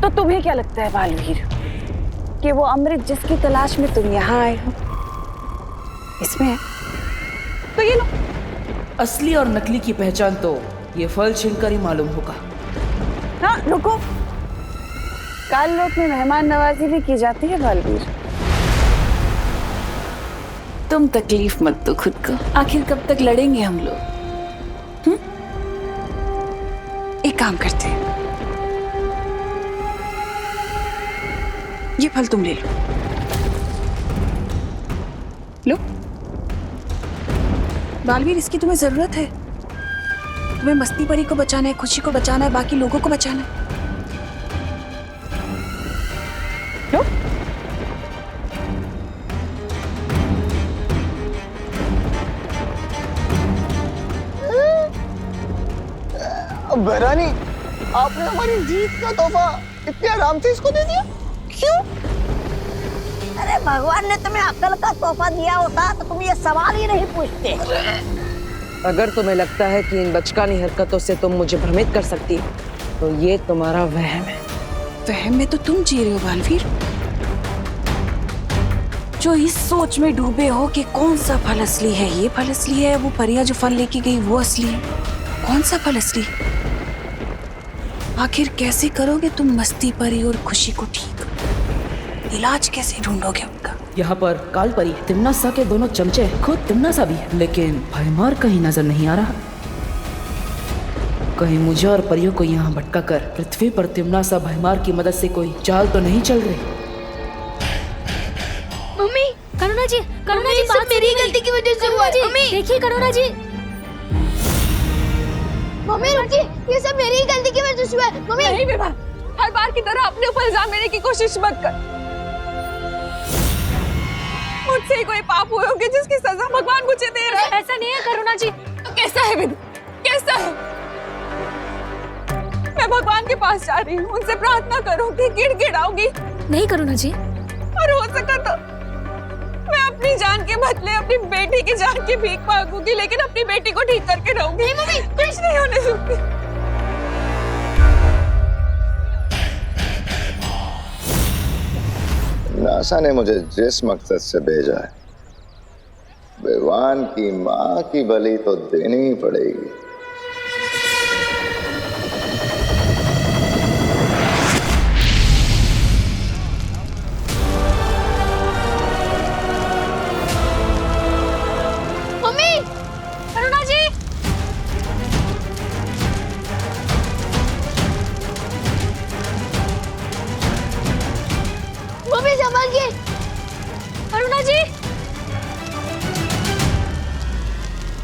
तो तुम्हें क्या लगता है बालवीर कि वो अमृत जिसकी तलाश में तुम यहाँ आए हो इसमें है? तो ये लो। असली और नकली की पहचान तो ये फल छीनकर ही मालूम होगा। हाँ रुको, काल लोक में मेहमान नवाजी भी की जाती है बालवीर। तुम तकलीफ मत दो खुद को, आखिर कब तक लड़ेंगे हम लोग? एक काम करते हैं, ये फल तुम ले लो। लो बालवीर, इसकी तुम्हें जरूरत है। तुम्हें मस्ती परी को बचाना है, खुशी को बचाना है, बाकी लोगों को बचाना है। लो। बहरानी, आपने हमारी जीत का तोहफा इतने आराम से इसको दे दिया, क्यों? अरे भगवान ने तुम्हें अक्ल का तोहफा दिया होता तो तुम ये सवाल ही नहीं पूछते। अगर तुम्हें लगता है कि इन बचकानी हरकतों से तुम मुझे भ्रमित कर सकती हो, तो ये तुम्हारा वहम है। वहम में तो तुम जी रहे हो बालवीर, जो इस सोच में डूबे हो कि कौन सा फल असली है, ये फल असली है, वो परिया जो फल लेके गई वो असली है। कौन सा फल असली? आखिर कैसे करोगे तुम मस्ती परी और खुशी को ठीक? इलाज कैसे ढूंढोगे उनका? यहाँ पर काल परी, तिम्नासा के दोनों चमचे, खुद तिम्नासा भी है, लेकिन भयमार कहीं नजर नहीं आ रहा। कहीं मुझे और परियों को यहाँ भटका कर पृथ्वी पर तिम्नासा भयमार की मदद से कोई चाल तो नहीं चल रही? मम्मी, करुणा जी बात मेरी गलती की वजह से हुआ। मम्मी देखिए करुणा जी। मम्मी रुकिए, ये सब मेरी ही गलती की वजह से हुआ है। मम्मी नहीं विभा, हर बार की तरह अपने ऊपर इल्जाम लेने की कोशिश मत कर। मुझसे ही कोई पाप हुए होंगे जिसकी सजा भगवान मुझे दे रहा है। ऐसा नहीं है करुणा जी। तो कैसा है विधि, कैसा है? मैं भगवान के पास जा रही हूँ, उनसे प्रार्थना करूंगी, गिड़गिड़ाऊंगी। नहीं करुणा जी, और हो सका तो मैं अपनी जान के बदले अपनी बेटी की जान की भीख मांगूंगी, लेकिन अपनी बेटी को ठीक करके रहूंगी। नहीं मम्मी, कुछ नहीं होने दूंगी। नासा ने मुझे जिस मकसद से भेजा है, भगवान की माँ की बलि तो देनी ही पड़ेगी।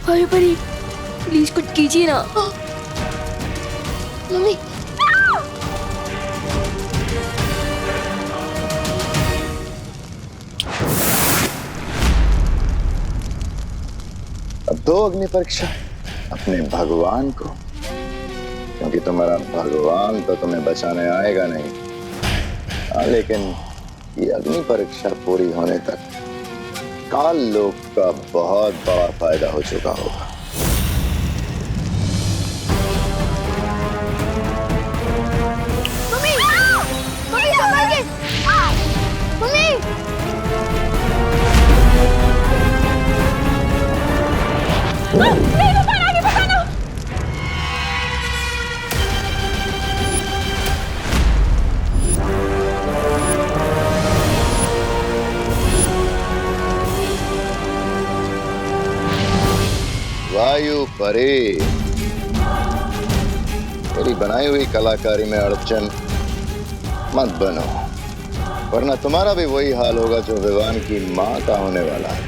अरे परी प्लीज कुछ कीजिए ना। मम्मी अब दो अग्नि परीक्षा अपने भगवान को, क्योंकि तुम्हारा भगवान तो तुम्हें बचाने आएगा नहीं। लेकिन ये अग्नि परीक्षा पूरी होने तक काल लोक का बहुत बड़ा फायदा हो चुका होगा। Mummy mummy संभालिए। मम्मी नहीं बचाना, नहीं बचाना। वायु परी, मेरी बनाई हुई कलाकारी में अड़चन मत बनो, वरना तुम्हारा भी वही हाल होगा जो भगवान की माँ का होने वाला है।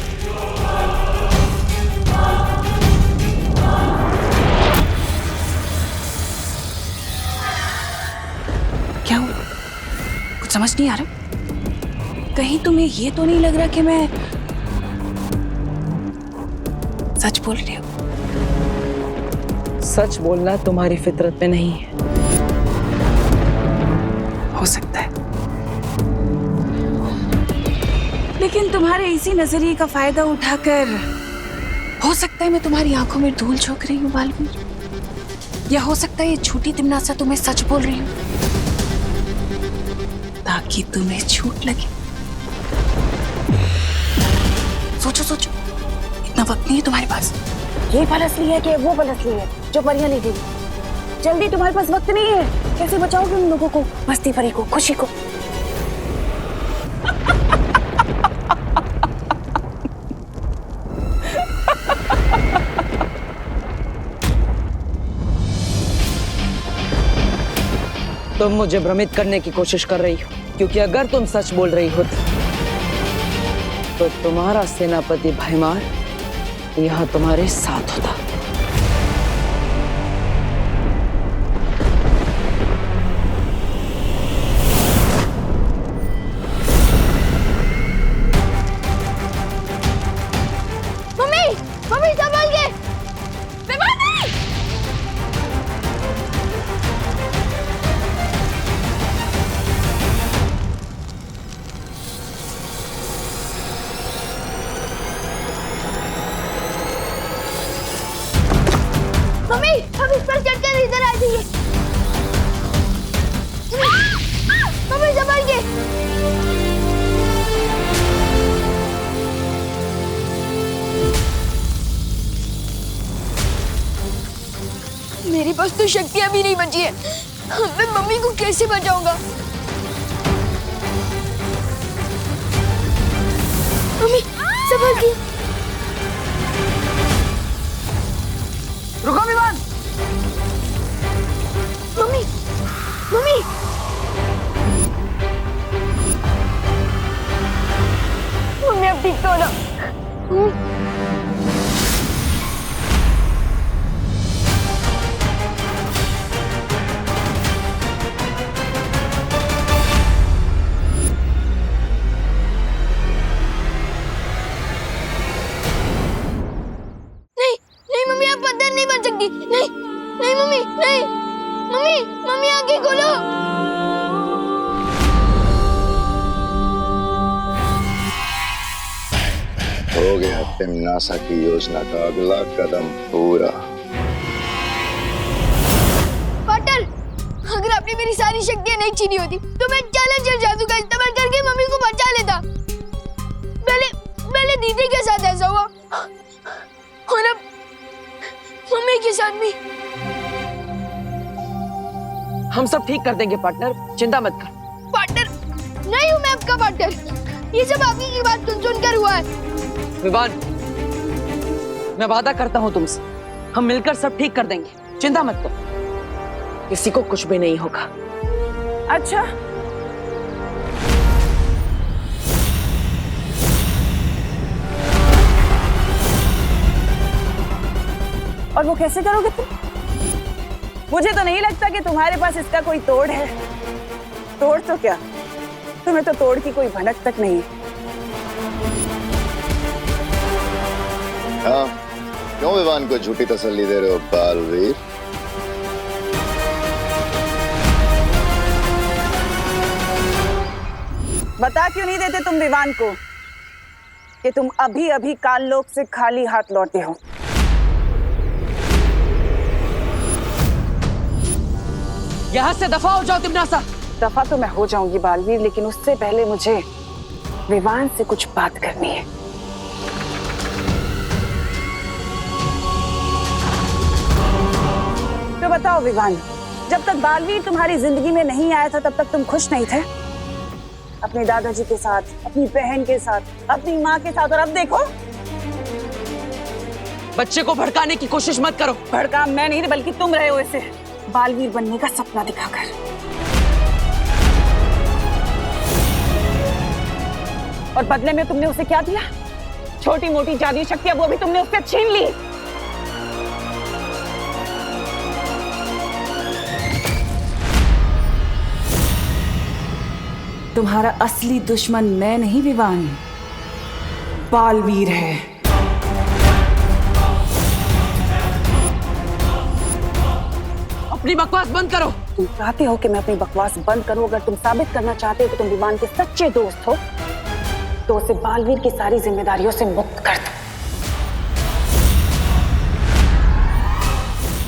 क्या हुआ? कुछ समझ नहीं आ रहा? कहीं तुम्हें ये तो नहीं लग रहा कि मैं सच बोल रही हूँ? सच बोलना तुम्हारी फितरत में नहीं है। हो सकता है, लेकिन तुम्हारे इसी नजरिए का फायदा उठाकर हो सकता है मैं तुम्हारी आंखों में धूल झोंक रही हूँ बालवीर। या हो सकता है ये झूठी तिमनासा तुम्हें सच बोल रही हो ताकि तुम्हें झूठ लगे। सोचो सोचो, इतना वक्त नहीं है तुम्हारे पास। ये पल असली है कि वो पल असली है जो परियां ले गई? जल्दी, तुम्हारे पास वक्त नहीं है। कैसे बचाओगे उन लोगों को, मस्ती परी को, खुशी को? तुम मुझे भ्रमित करने की कोशिश कर रही हो, क्योंकि अगर तुम सच बोल रही होती तो तुम्हारा सेनापति भयमार यह तुम्हारे साथ होता। मम्मी, मम्मी संभल के। मम्मी, हम इस पर चढ़कर इधर आ जाइए। मम्मी संभल के। मेरे पास तो शक्तियां भी नहीं बची है। मैं मम्मी को कैसे बचाऊंगा? मम्मी संभल के। रुको विमान। मम्मी, मम्मी, मम्मी अब ठीक तो हो ना? नहीं, नहीं मम्मी, आप पत्थर नहीं बन सकती। नहीं, नहीं मम्मी, नहीं। मम्मी, मम्मी आंखें खोलो। हो गया तिमनासा की योजना का अगला कदम पूरा। पार्टनर, अगर आपने मेरी सारी शक्तियां नहीं छीनी होती तो मैं चैलेंजर जादू का इस्तेमाल करके मम्मी को बचा लेता। पहले दीदी के साथ ऐसा हुआ और अब मम्मी के साथ भी। हम सब ठीक कर देंगे पार्टनर, चिंता मत कर। पार्टनर नहीं हूँ मैं आपका पार्टनर। ये सब आपकी की बात सुनकर हुआ है। विवान, मैं वादा करता हूँ तुमसे, हम मिलकर सब ठीक कर देंगे, चिंता मत करो। किसी को कुछ भी नहीं होगा। अच्छा, और वो कैसे करोगे तुम? मुझे तो नहीं लगता कि तुम्हारे पास इसका कोई तोड़ है। तोड़ तो क्या, तुम्हें तो तोड़ की कोई भनक तक नहीं है। हाँ, क्यों विवान को झूठी तसल्ली दे रहे हो बालवीर? बता क्यों नहीं देते तुम विवान को कि तुम अभी अभी काललोक से खाली हाथ लौटे हो? यहाँ से दफा हो जाओ तिमनासा। दफा तो मैं हो जाऊंगी बालवीर, लेकिन उससे पहले मुझे विवान से कुछ बात करनी है। तो बताओ विवान, जब तक बालवीर तुम्हारी जिंदगी में नहीं आया था तब तक तुम खुश नहीं थे? अपने दादाजी के साथ, अपनी बहन के साथ, अपनी माँ के साथ, और अब देखो। बच्चे को भड़काने की कोशिश मत करो। भड़का मैं नहीं, बल्कि तुम रहे हो इसे बालवीर बनने का सपना दिखाकर। और बदले में तुमने उसे क्या दिया? छोटी मोटी जादुई शक्तियां वो भी तुमने उससे छीन ली। तुम्हारा असली दुश्मन मैं नहीं विवान, बालवीर है। अपनी बकवास बंद करो। तुम चाहते हो कि मैं अपनी बकवास बंद करूं? अगर तुम साबित करना चाहते हो कि तुम विवान के सच्चे दोस्त हो तो उसे बालवीर की सारी जिम्मेदारियों से मुक्त कर दो।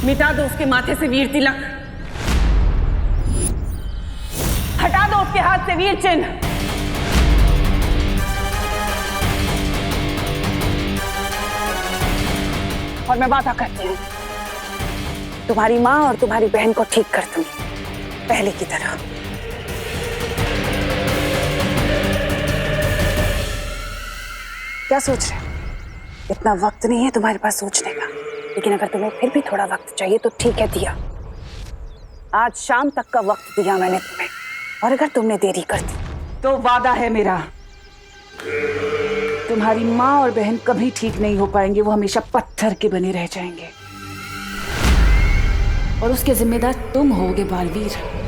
मिटा दो उसके माथे से वीर तिलक, हटा दो उसके हाथ से वीर चिन्ह। और मैं वादा करती हूँ तुम्हारी माँ और तुम्हारी बहन को ठीक कर दूंगी पहले की तरह। क्या सोच रहे हो? इतना वक्त नहीं है तुम्हारे पास सोचने का, लेकिन अगर तुम्हें फिर भी थोड़ा वक्त चाहिए तो ठीक है, दिया। आज शाम तक का वक्त दिया मैंने तुम्हें, और अगर तुमने देरी कर दी तो वादा है मेरा, तुम्हारी माँ और बहन कभी ठीक नहीं हो पाएंगे, वो हमेशा पत्थर के बने रह जाएंगे। और उसके जिम्मेदार तुम होगे बालवीर।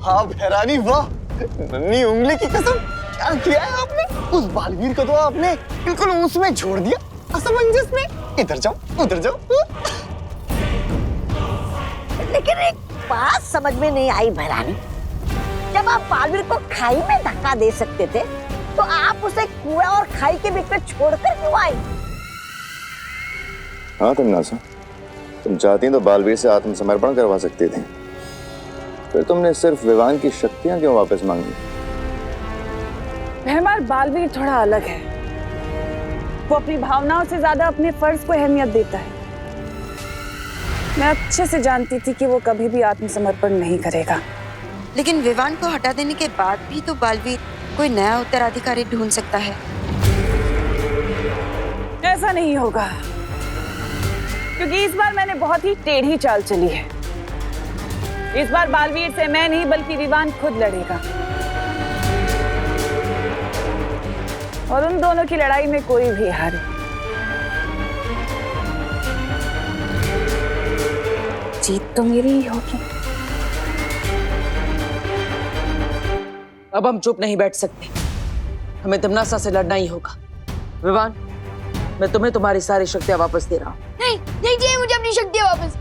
हाँ भैरानी, वाह, नन्ही उंगली की कसम, क्या किया है आपने? उस बालवीर को तो आपने बिल्कुल उसमें छोड़ दिया, असमंजस में। इधर जाओ, उधर जाओ। लेकिन एक बात समझ में नहीं आई भैरानी, जब आप बालवीर को खाई में धक्का दे सकते थे तो आप उसे कुआं और खाई के बीच में छोड़कर क्यों आए? हाँ तमन्नासा, तुम चाहती तो बालवीर से आत्मसमर्पण करवा सकती थी, फिर तुमने सिर्फ विवान की शक्तियां क्यों वापस मांगी? मेहमान, बालवीर थोड़ा अलग है। वो अपनी भावनाओं से ज्यादा अपने फर्ज को अहमियत देता है। मैं अच्छे से जानती थी कि वो कभी भी आत्मसमर्पण नहीं करेगा। लेकिन विवान को हटा देने के बाद भी तो बालवीर कोई नया उत्तराधिकारी ढूंढ सकता है। ऐसा नहीं होगा, क्योंकि इस बार मैंने बहुत ही टेढ़ी चाल चली है। इस बार बालवीर से मैं नहीं बल्कि विवान खुद लड़ेगा, और उन दोनों की लड़ाई में कोई भी हारे। जीत तो मेरी ही होगी। अब हम चुप नहीं बैठ सकते, हमें तमन्नासा से लड़ना ही होगा। विवान, मैं तुम्हें तुम्हारी सारी शक्तियां वापस दे रहा हूँ। नहीं, नहीं चाहिए मुझे अपनी शक्तियां वापस।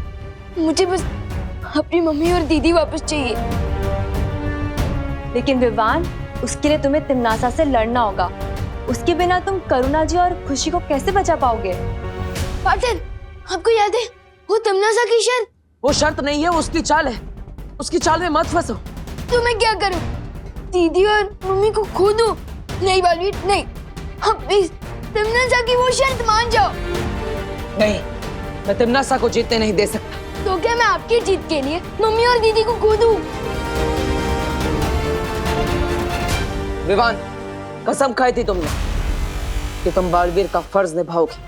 मुझे बस अपनी मम्मी और दीदी वापस चाहिए। लेकिन विवान, उसके लिए तुम्हें तमन्नासा से लड़ना होगा। उसके बिना तुम करुणा जी और खुशी को कैसे बचा पाओगे? पाटिल, आपको याद है वो तमन्नासा की शर्त? वो शर्त नहीं है, वो उसकी चाल है। उसकी चाल में मत फंसो। तो मैं क्या करूं? दीदी और मम्मी को खो दूं? नहीं बालवीर, नहीं। अब प्लीज तमन्नासा की वो शर्त मान जाओ। नहीं, मैं तमन्नासा को जीतने नहीं दे सकता। तो क्या मैं आपकी जीत के लिए मम्मी और दीदी को खो दूं? विवान, कसम खाई थी तुमने कि तुम बालवीर का फर्ज निभाओगे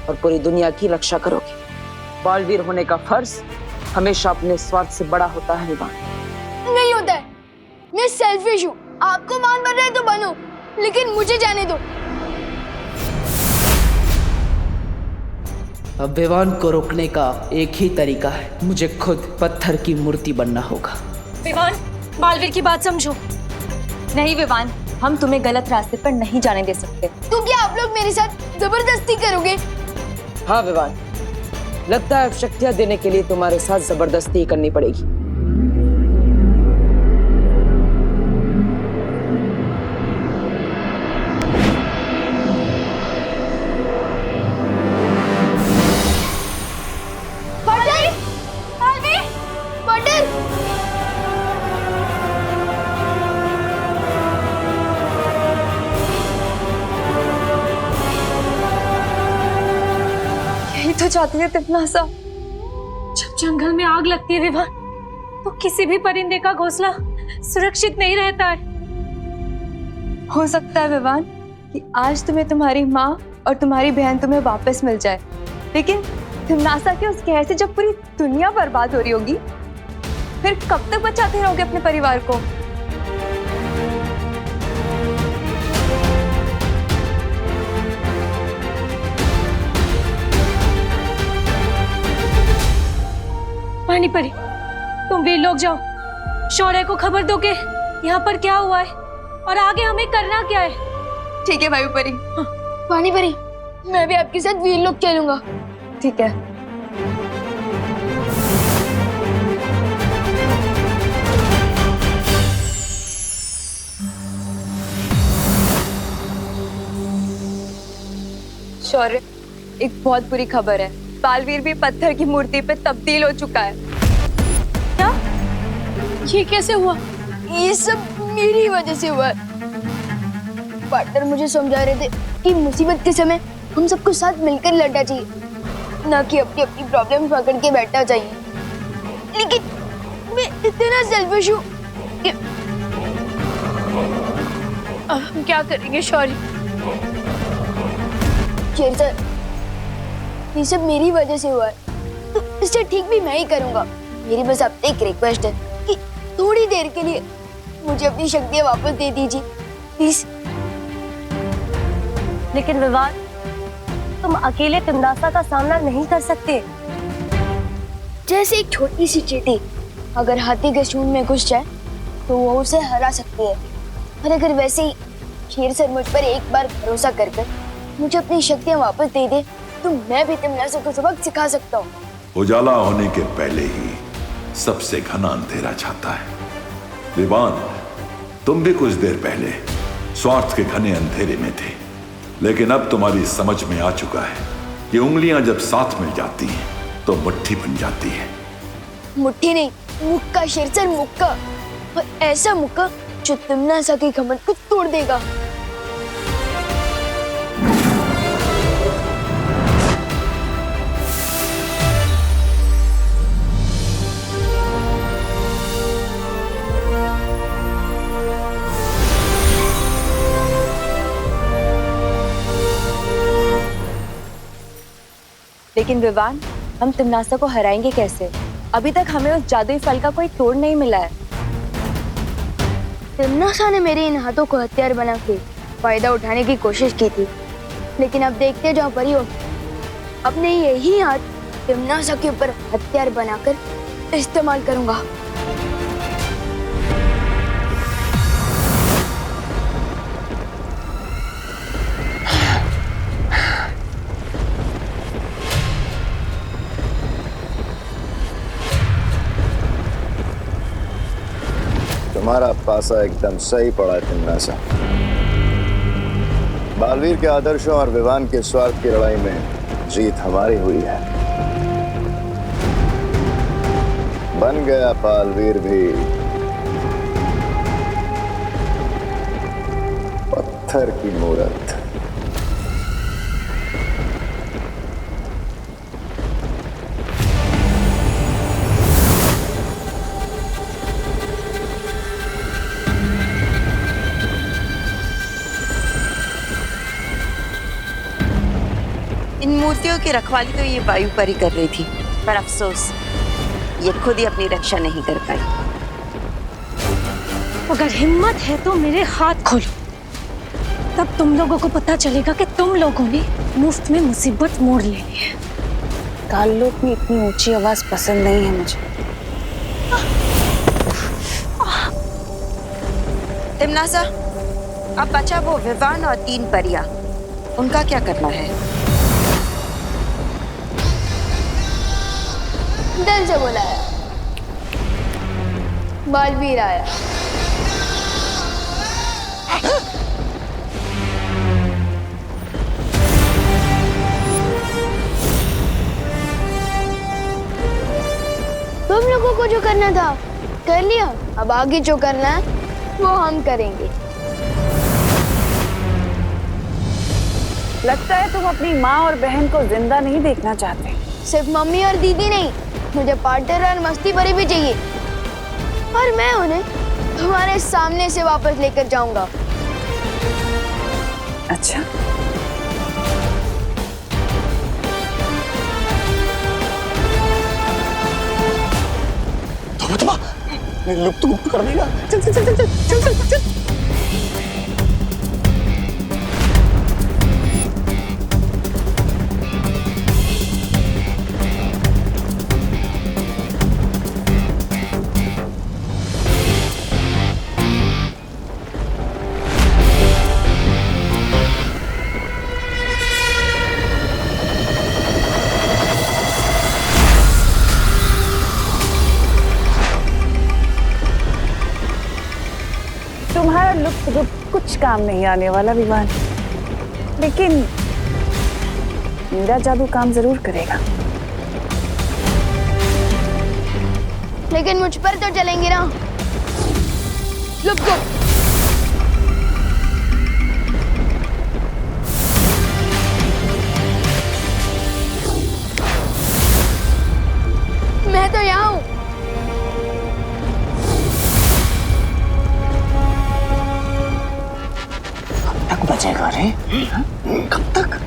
और पूरी दुनिया की रक्षा करोगे। बालवीर होने का फर्ज हमेशा अपने स्वार्थ से बड़ा होता है विवान। नहीं होता है, मैं सेल्फिश हूँ। आपको मान बन रहे तो बनो, लेकिन मुझे जाने दो। अब विवान को रोकने का एक ही तरीका है, मुझे खुद पत्थर की मूर्ति बनना होगा। विवान, बालवीर की बात समझो। नहीं विवान, हम तुम्हें गलत रास्ते पर नहीं जाने दे सकते। तो क्या आप लोग मेरे साथ जबरदस्ती करोगे? हाँ विवान, लगता है अब शक्तियां देने के लिए तुम्हारे साथ जबरदस्ती ही करनी पड़ेगी। तो चाहती है तमन्नासा। जब जंगल में आग लगती है विवान, तो किसी भी परिंदे का घोंसला सुरक्षित नहीं रहता है। हो सकता है विवान कि आज तुम्हें तुम्हारी माँ और तुम्हारी बहन तुम्हें वापस मिल जाए, लेकिन तमन्नासा के उस कहर से जब पूरी दुनिया बर्बाद हो रही होगी, फिर कब तक बचाते रहोगे अपने परिवार को? पानी परी, तुम वीर लोग जाओ, शौर्य को खबर दो कि यहाँ पर क्या हुआ है और आगे हमें करना क्या है। ठीक है वायु परी। पानी परी, मैं भी आपके साथ वीर लोग चलूंगा। ठीक है। शौर्य, एक बहुत बुरी खबर है। बालवीर भी पत्थर की मूर्ति पे तब्दील हो चुका है। क्या? ये कैसे हुआ? ये सब मेरी वजह से हुआ है। पार्टनर मुझे समझा रहे थे कि मुसीबत के समय हम सबको साथ मिलकर लड़ना चाहिए, ना कि अपनी अपनी प्रॉब्लम पकड़ के बैठना चाहिए। लेकिन मैं इतना सेल्फिश हूँ कि अब हम क्या करेंगे शौर्य? शेर सर, ये सब मेरी वजह से हुआ है, तो इसे ठीक भी मैं ही करूंगा। मेरी बस आपसे एक रिक्वेस्ट है कि थोड़ी देर के लिए मुझे अपनी शक्तियाँ वापस दे दीजिए, प्लीज। लेकिन विवान, तुम अकेले तिमनासा का सामना नहीं कर सकते। जैसे एक छोटी सी चींटी अगर हाथी के सूंड में घुस जाए तो वो उसे हरा सकती है, और अगर वैसे ही शेर सर मुझ पर एक बार भरोसा कर मुझे अपनी शक्तियाँ वापस दे दे तो मैं भी तिमनासा को सबक सिखा सकता हूँ। उजाला होने के पहले ही सबसे घना अंधेरा छाता है। विवान, तुम भी कुछ देर पहले स्वार्थ के घने अंधेरे में थे, लेकिन अब तुम्हारी समझ में आ चुका है कि उंगलियां जब साथ मिल जाती हैं तो मुट्ठी बन जाती है। मुट्ठी नहीं, मुक्का शेर सर, मुक्का। और ऐसा मुक्का जो तिमनासा के घमंड को तोड़ देगा। लेकिन विवान, हम तिमनासा को हराएंगे कैसे? अभी तक हमें उस जादुई फल का कोई तोड़ नहीं मिला है। तिमनासा ने मेरे इन हाथों को हथियार बना के फायदा उठाने की कोशिश की थी, लेकिन अब देखते जाओ परियों, अपने यही हाथ तिमनासा के ऊपर हथियार बनाकर इस्तेमाल करूंगा। तुम्हारा पासा एकदम सही पड़ा है तिमनासा। बालवीर के आदर्शों और विवान के स्वार्थ की लड़ाई में जीत हमारी हुई है। बन गया बालवीर भी पत्थर की मूरत। इन मूर्तियों की रखवाली तो ये वायु परी कर रही थी, पर अफसोस ये खुद ही अपनी रक्षा नहीं कर पाई। अगर हिम्मत है तो मेरे हाथ खोलो, तब तुम लोगों को पता चलेगा कि तुम लोगों ने मुफ्त में मुसीबत मोड़ लेनी है। काललोक में इतनी ऊंची आवाज पसंद नहीं है मुझे। तिमनासा, अब बचा वो विवान और 3 परियां, उनका क्या करना है? दिल से बुलाया, बालवीर आया। तुम लोगों को जो करना था कर लिया, अब आगे जो करना है वो हम करेंगे। लगता है तुम अपनी माँ और बहन को जिंदा नहीं देखना चाहते। सिर्फ मम्मी और दीदी नहीं, मुझे पार्टनर और मस्ती परी भी चाहिए, और मैं उन्हें तुम्हारे सामने से वापस लेकर जाऊंगा। अच्छा, लुप्त गुप्त कर देगा। चल चल चल चल चल चल चल। कुछ काम नहीं आने वाला विवान, लेकिन मेरा जादू काम जरूर करेगा। लेकिन मुझ पर तो चलेंगे ना। लुक गो। मैं तो यहाँ हूँ। कब तक बचेगा रे? कब तक?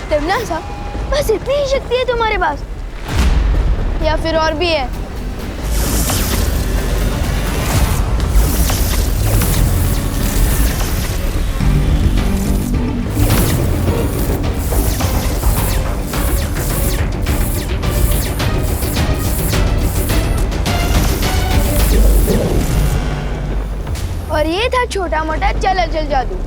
तमन्ना, बस इतनी ही शक्ति है तुम्हारे पास या फिर और भी है? और ये था छोटा मोटा चल अचल जादू।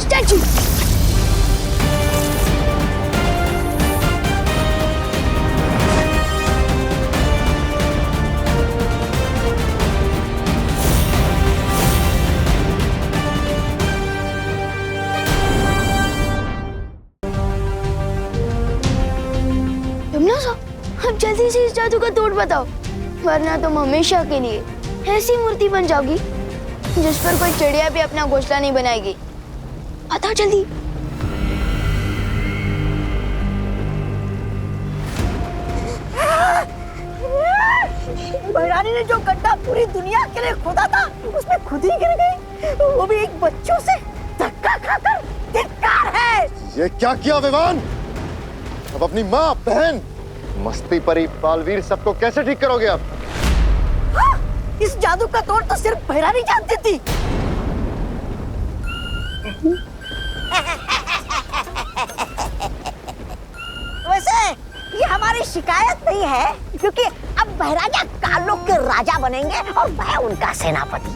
स्टैचू। अब जल्दी से इस जादू का तोड़ बताओ, वरना तुम हमेशा के लिए ऐसी मूर्ति बन जाओगी जिस पर कोई चिड़िया भी अपना घोंसला नहीं बनाएगी। बताओ जल्दी। भैरानी ने जो गड्ढा पूरी दुनिया के लिए खोदा था, उसमें खुद ही गिर गई, वो भी एक बच्चों से धक्का खाकर। धिक्कार है। ये क्या किया विवान? अब अपनी माँ, बहन, मस्ती परी, बालवीर सबको कैसे ठीक करोगे आप? हाँ, इस जादू का तोड़ तो सिर्फ भैरानी जानती थी। वैसे ये हमारी शिकायत नहीं है, क्योंकि अब भैराजा कालोक के राजा बनेंगे और मैं उनका सेनापति।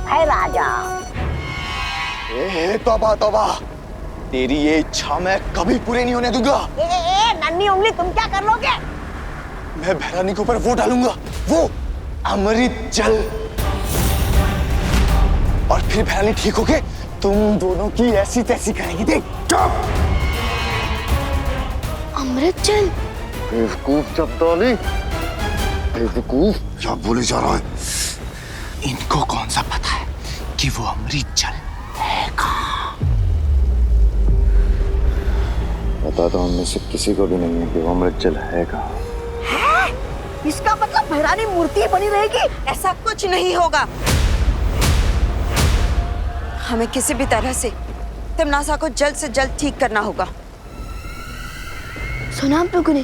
भैराजा। तौबा तौबा, तेरी ये इच्छा मैं कभी पूरी नहीं होने दूंगा। नन्ही उंगली, तुम क्या कर लोगे? मैं भैरानी के ऊपर वो डालूंगा, वो अमृत जल, और फिर भैरानी ठीक होके तुम दोनों की ऐसी तैसी करेगी। देख। चुप। अमृत जल? बेवकूफ चपदौली, बेवकूफ। क्या बोले जा रहा है? इनको कौन सा पता है कि वो अमृत जल है कहाँ? पता तो हम में से किसी को भी नहीं है कि वो अमृत जल है कहाँ। इसका मतलब भैरानी मूर्ति बनी रहेगी? ऐसा कुछ नहीं होगा। हमें किसी भी तरह से तिमनासा को जल्द से जल्द ठीक करना होगा। सुना आप लोगों ने?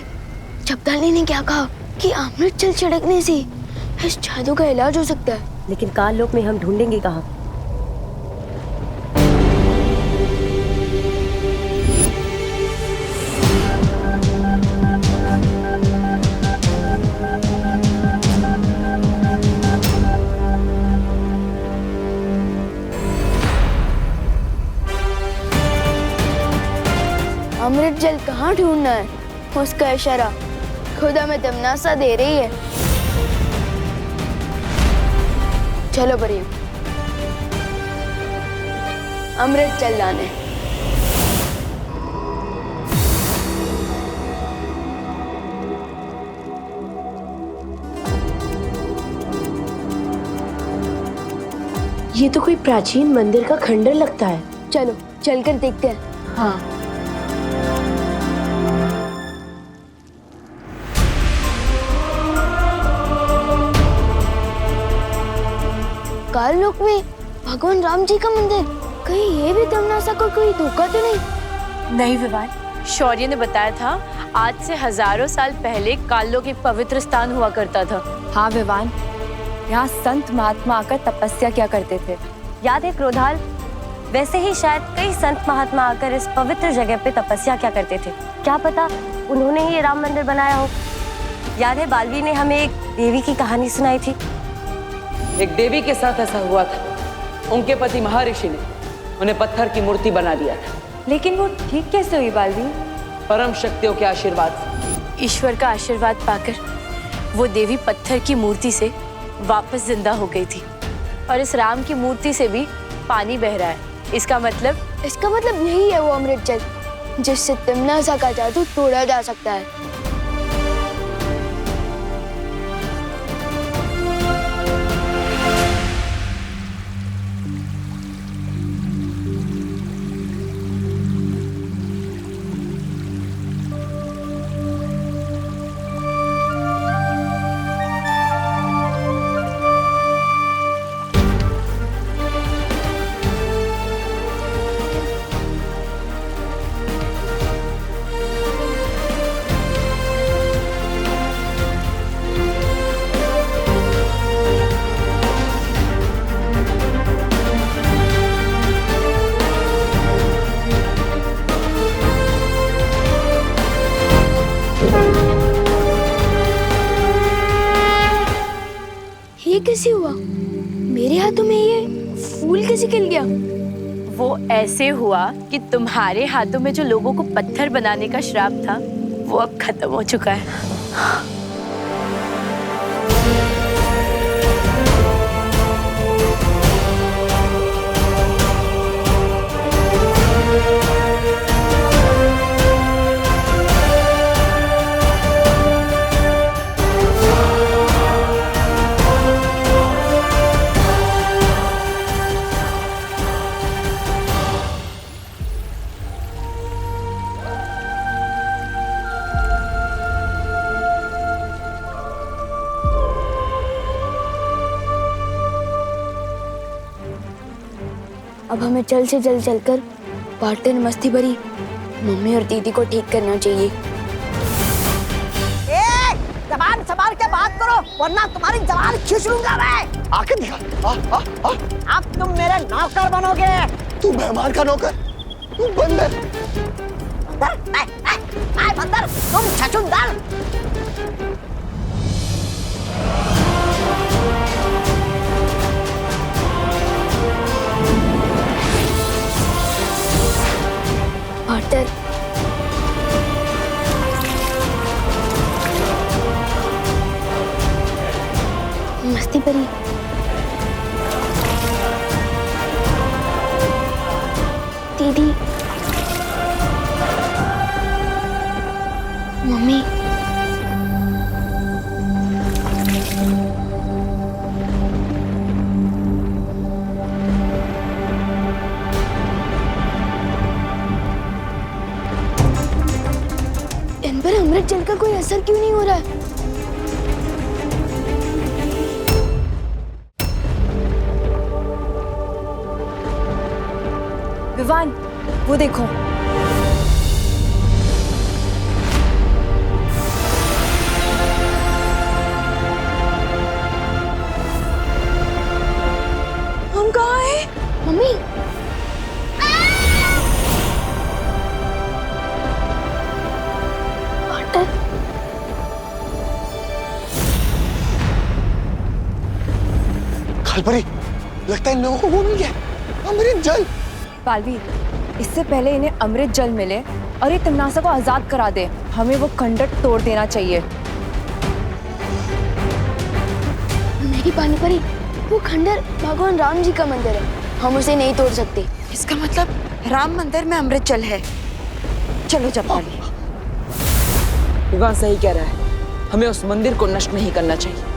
चपदाली ने क्या कहा कि अमृत जल छिड़कने से इस जादू का इलाज हो सकता है। लेकिन काल लोक में हम ढूंढेंगे कहाँ? अमृत जल कहाँ ढूंढना है, उसका इशारा खुद हमें तमन्ना दे रही है। चलो बढ़िया, अमृत जल लाने। ये तो कोई प्राचीन मंदिर का खंडर लगता है। चलो चलकर देखते हैं। हाँ। काल लोक में भगवान राम जी का मंदिर, कहीं ये भी तमन्ना को कोई धोखा तो नहीं? नहीं विवान, शौर्य ने बताया था आज से हजारों साल पहले काललोक एक पवित्र स्थान हुआ करता था। हाँ विवान, यहाँ संत महात्मा आकर तपस्या किया करते थे। याद है क्रोधाल? वैसे ही शायद कई संत महात्मा आकर इस पवित्र जगह पे तपस्या क्या करते थे। क्या पता उन्होंने ही ये राम मंदिर बनाया हो। याद है बालवीर ने हमें एक देवी की कहानी सुनाई थी। एक देवी के साथ ऐसा हुआ था। उनके पति महर्षि ने उन्हें पत्थर की मूर्ति बना दिया था। लेकिन वो ठीक कैसे हुई बालवीर? परम शक्तियों के आशीर्वाद से। ईश्वर का आशीर्वाद पाकर वो देवी पत्थर की मूर्ति से वापस जिंदा हो गई थी। और इस राम की मूर्ति से भी पानी बह रहा है। इसका मतलब यही है वो अमृत जल जिससे तिमनासा का जादू तोड़ा जा सकता है। ये कैसे हुआ? मेरे हाथों में ये फूल कैसे खिल गया? वो ऐसे हुआ कि तुम्हारे हाथों में जो लोगों को पत्थर बनाने का श्राप था वो अब खत्म हो चुका है। अब हमें जल्द से जल्द चलकर पार्टनर मस्ती भरी मम्मी और दीदी को ठीक करना चाहिए। जबान संभाल के बात करो वरना तुम्हारी जबान खींच लूंगा मैं। आके दिखा। अब तुम मेरे नौकर बनोगे। तू मेहमान का नौकर, तू बंदर। बंदर तुम छछूंदर। पार्टनर मस्ती भरी दीदी मम्मी इन पर अमृत जल का कोई असर क्यों नहीं हो रहा है? विवान, वो देखो। हम कहाँ हैं? मम्मी खालपरी, लगता है इन लोगों को वो मिल गया अमृत जल। बालवीर, इससे पहले इन्हें अमृत जल मिले और ये तिमनासा को आजाद करा दे, हमें वो खंडर तोड़ देना चाहिए। नहीं पानी परी, वो खंडर भगवान राम जी का मंदिर है, हम उसे नहीं तोड़ सकते। इसका मतलब राम मंदिर में अमृत जल है। चलो जपाली। विवान सही कह रहा है, हमें उस मंदिर को नष्ट नहीं करना चाहिए।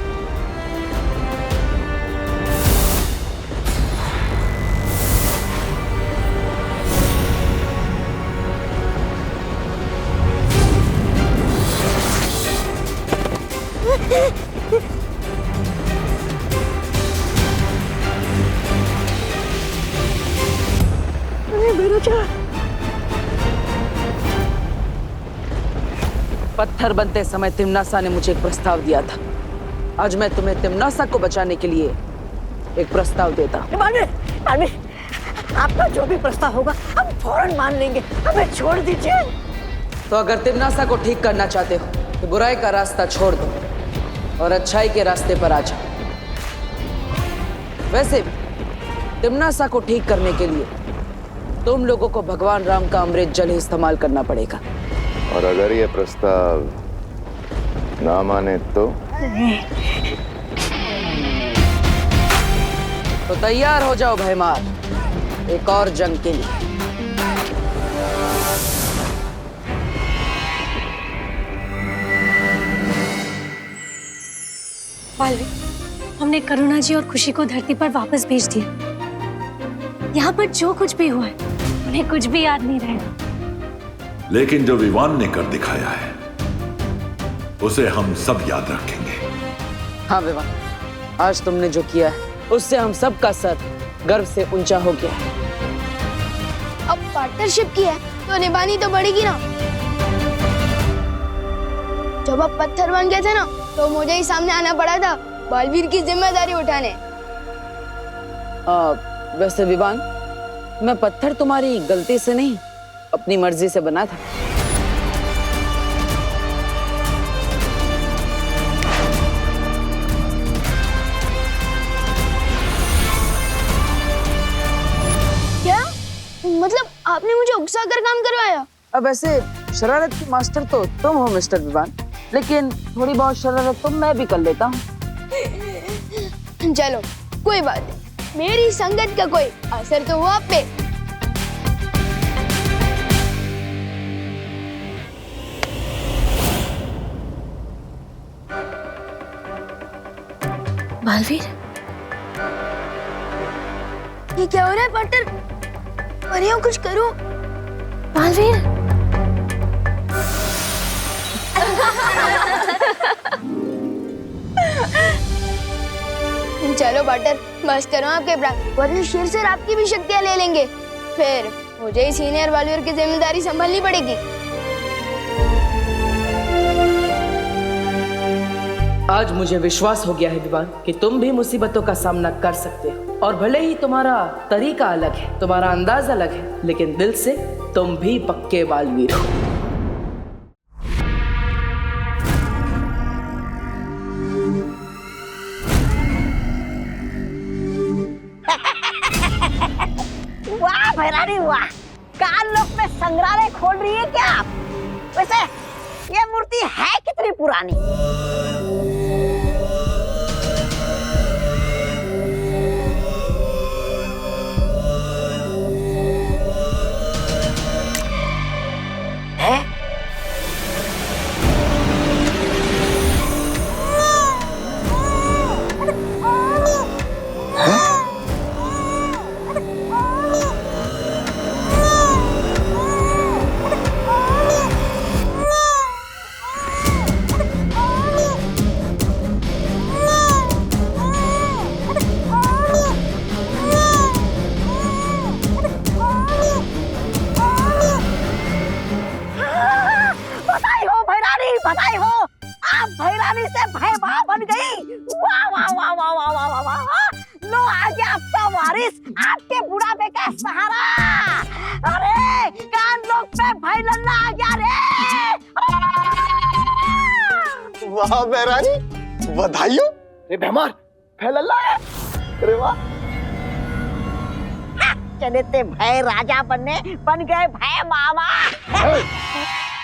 पत्थर बनते समय तिमनासा ने मुझे एक प्रस्ताव दिया था। आज मैं तुम्हें तिमनासा को बचाने के लिए एक प्रस्ताव देता हूं। बालवीर, आपका जो भी प्रस्ताव होगा हम फौरन मान लेंगे, हमें छोड़ दीजिए। तो अगर तिमनासा को ठीक करना चाहते हो तो बुराई का रास्ता छोड़ दो और अच्छाई के रास्ते पर आ जाओ। वैसे भी तिमनासा को ठीक करने के लिए तुम लोगों को भगवान राम का अमृत जल ही इस्तेमाल करना पड़ेगा। और अगर ये प्रस्ताव ना माने तो तैयार हो जाओ भयमार, एक और जंग के लिए। बालवीर, हमने करुणा जी और खुशी को धरती पर वापस भेज दिया। यहाँ पर जो कुछ भी हुआ है उन्हें कुछ भी याद नहीं रहेगा। लेकिन जो विवान ने कर दिखाया है उसे हम सब याद रखेंगे। हाँ विवान, आज तुमने जो किया है उससे हम सब का सर गर्व से ऊंचा हो गया है। अब पार्टनरशिप की है तो निभानी तो पड़ेगी ना। जब आप पत्थर बन गए थे ना तो मुझे ही सामने आना पड़ा था बालवीर की जिम्मेदारी उठाने। वैसे विवान, मैं पत्थर तुम्हारी गलती से नहीं अपनी मर्जी से बना था। क्या मतलब आपने मुझे उकसा कर काम करवाया? अब वैसे शरारत की मास्टर तो तुम हो मिस्टर विवान, लेकिन थोड़ी बहुत शरारत तो मैं भी कर लेता हूँ। चलो कोई बात नहीं, मेरी संगत का कोई असर तो हुआ आप पे। बालवीर, ये क्या हो रहा है पार्टनर? परियों कुछ करो। बालवीर, चलो पार्टनर, बस करो आपके प्राण, वरना शेर से आपकी भी शक्तियां ले लेंगे। फिर मुझे ही सीनियर बालवीर की जिम्मेदारी संभालनी पड़ेगी। आज मुझे विश्वास हो गया है विवान कि तुम भी मुसीबतों का सामना कर सकते हो। और भले ही तुम्हारा तरीका अलग है, तुम्हारा अंदाज अलग है, लेकिन दिल से तुम भी पक्के बालवीर हो। वाह भैरानी वाह, काल लोक में संग्रहालय खोल रही है क्या आप? वैसे ये मूर्ति है कितनी पुरानी? है? बधाई हो, आप भैरानी से भयभा बन गई। वाह वाह वाह वाह वाह वाह वाह वाह। लो आ गया आपका वारिस, आपके बुढ़ापे का सहारा। अरे कान लोग पे भाई लल्ला आ गया रे। वाह भैरानी, बधाई हो। रे भैमार, भै लल्ला है। अरे वाह। चले थे भय राजा बनने, बन गए भय मामा।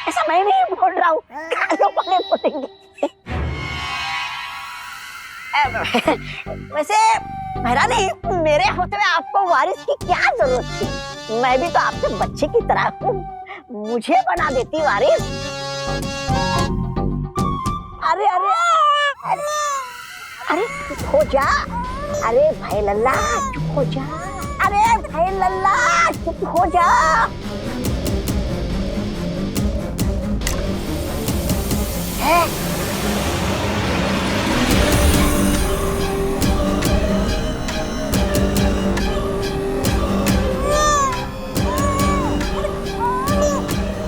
ऐसा मैं नहीं बोल रहा हूँ, कानों वाले बोलेंगे। वैसे भैरानी, मेरे होते हुए आपको वारिस की क्या जरूरत थी? मैं भी तो आपके बच्चे की तरह हूँ, मुझे बना देती वारिस। अरे अरे अरे अरे चुप हो जा। अरे भाई लल्ला चुप हो जा। अरे भाई लल्ला चुप हो जा।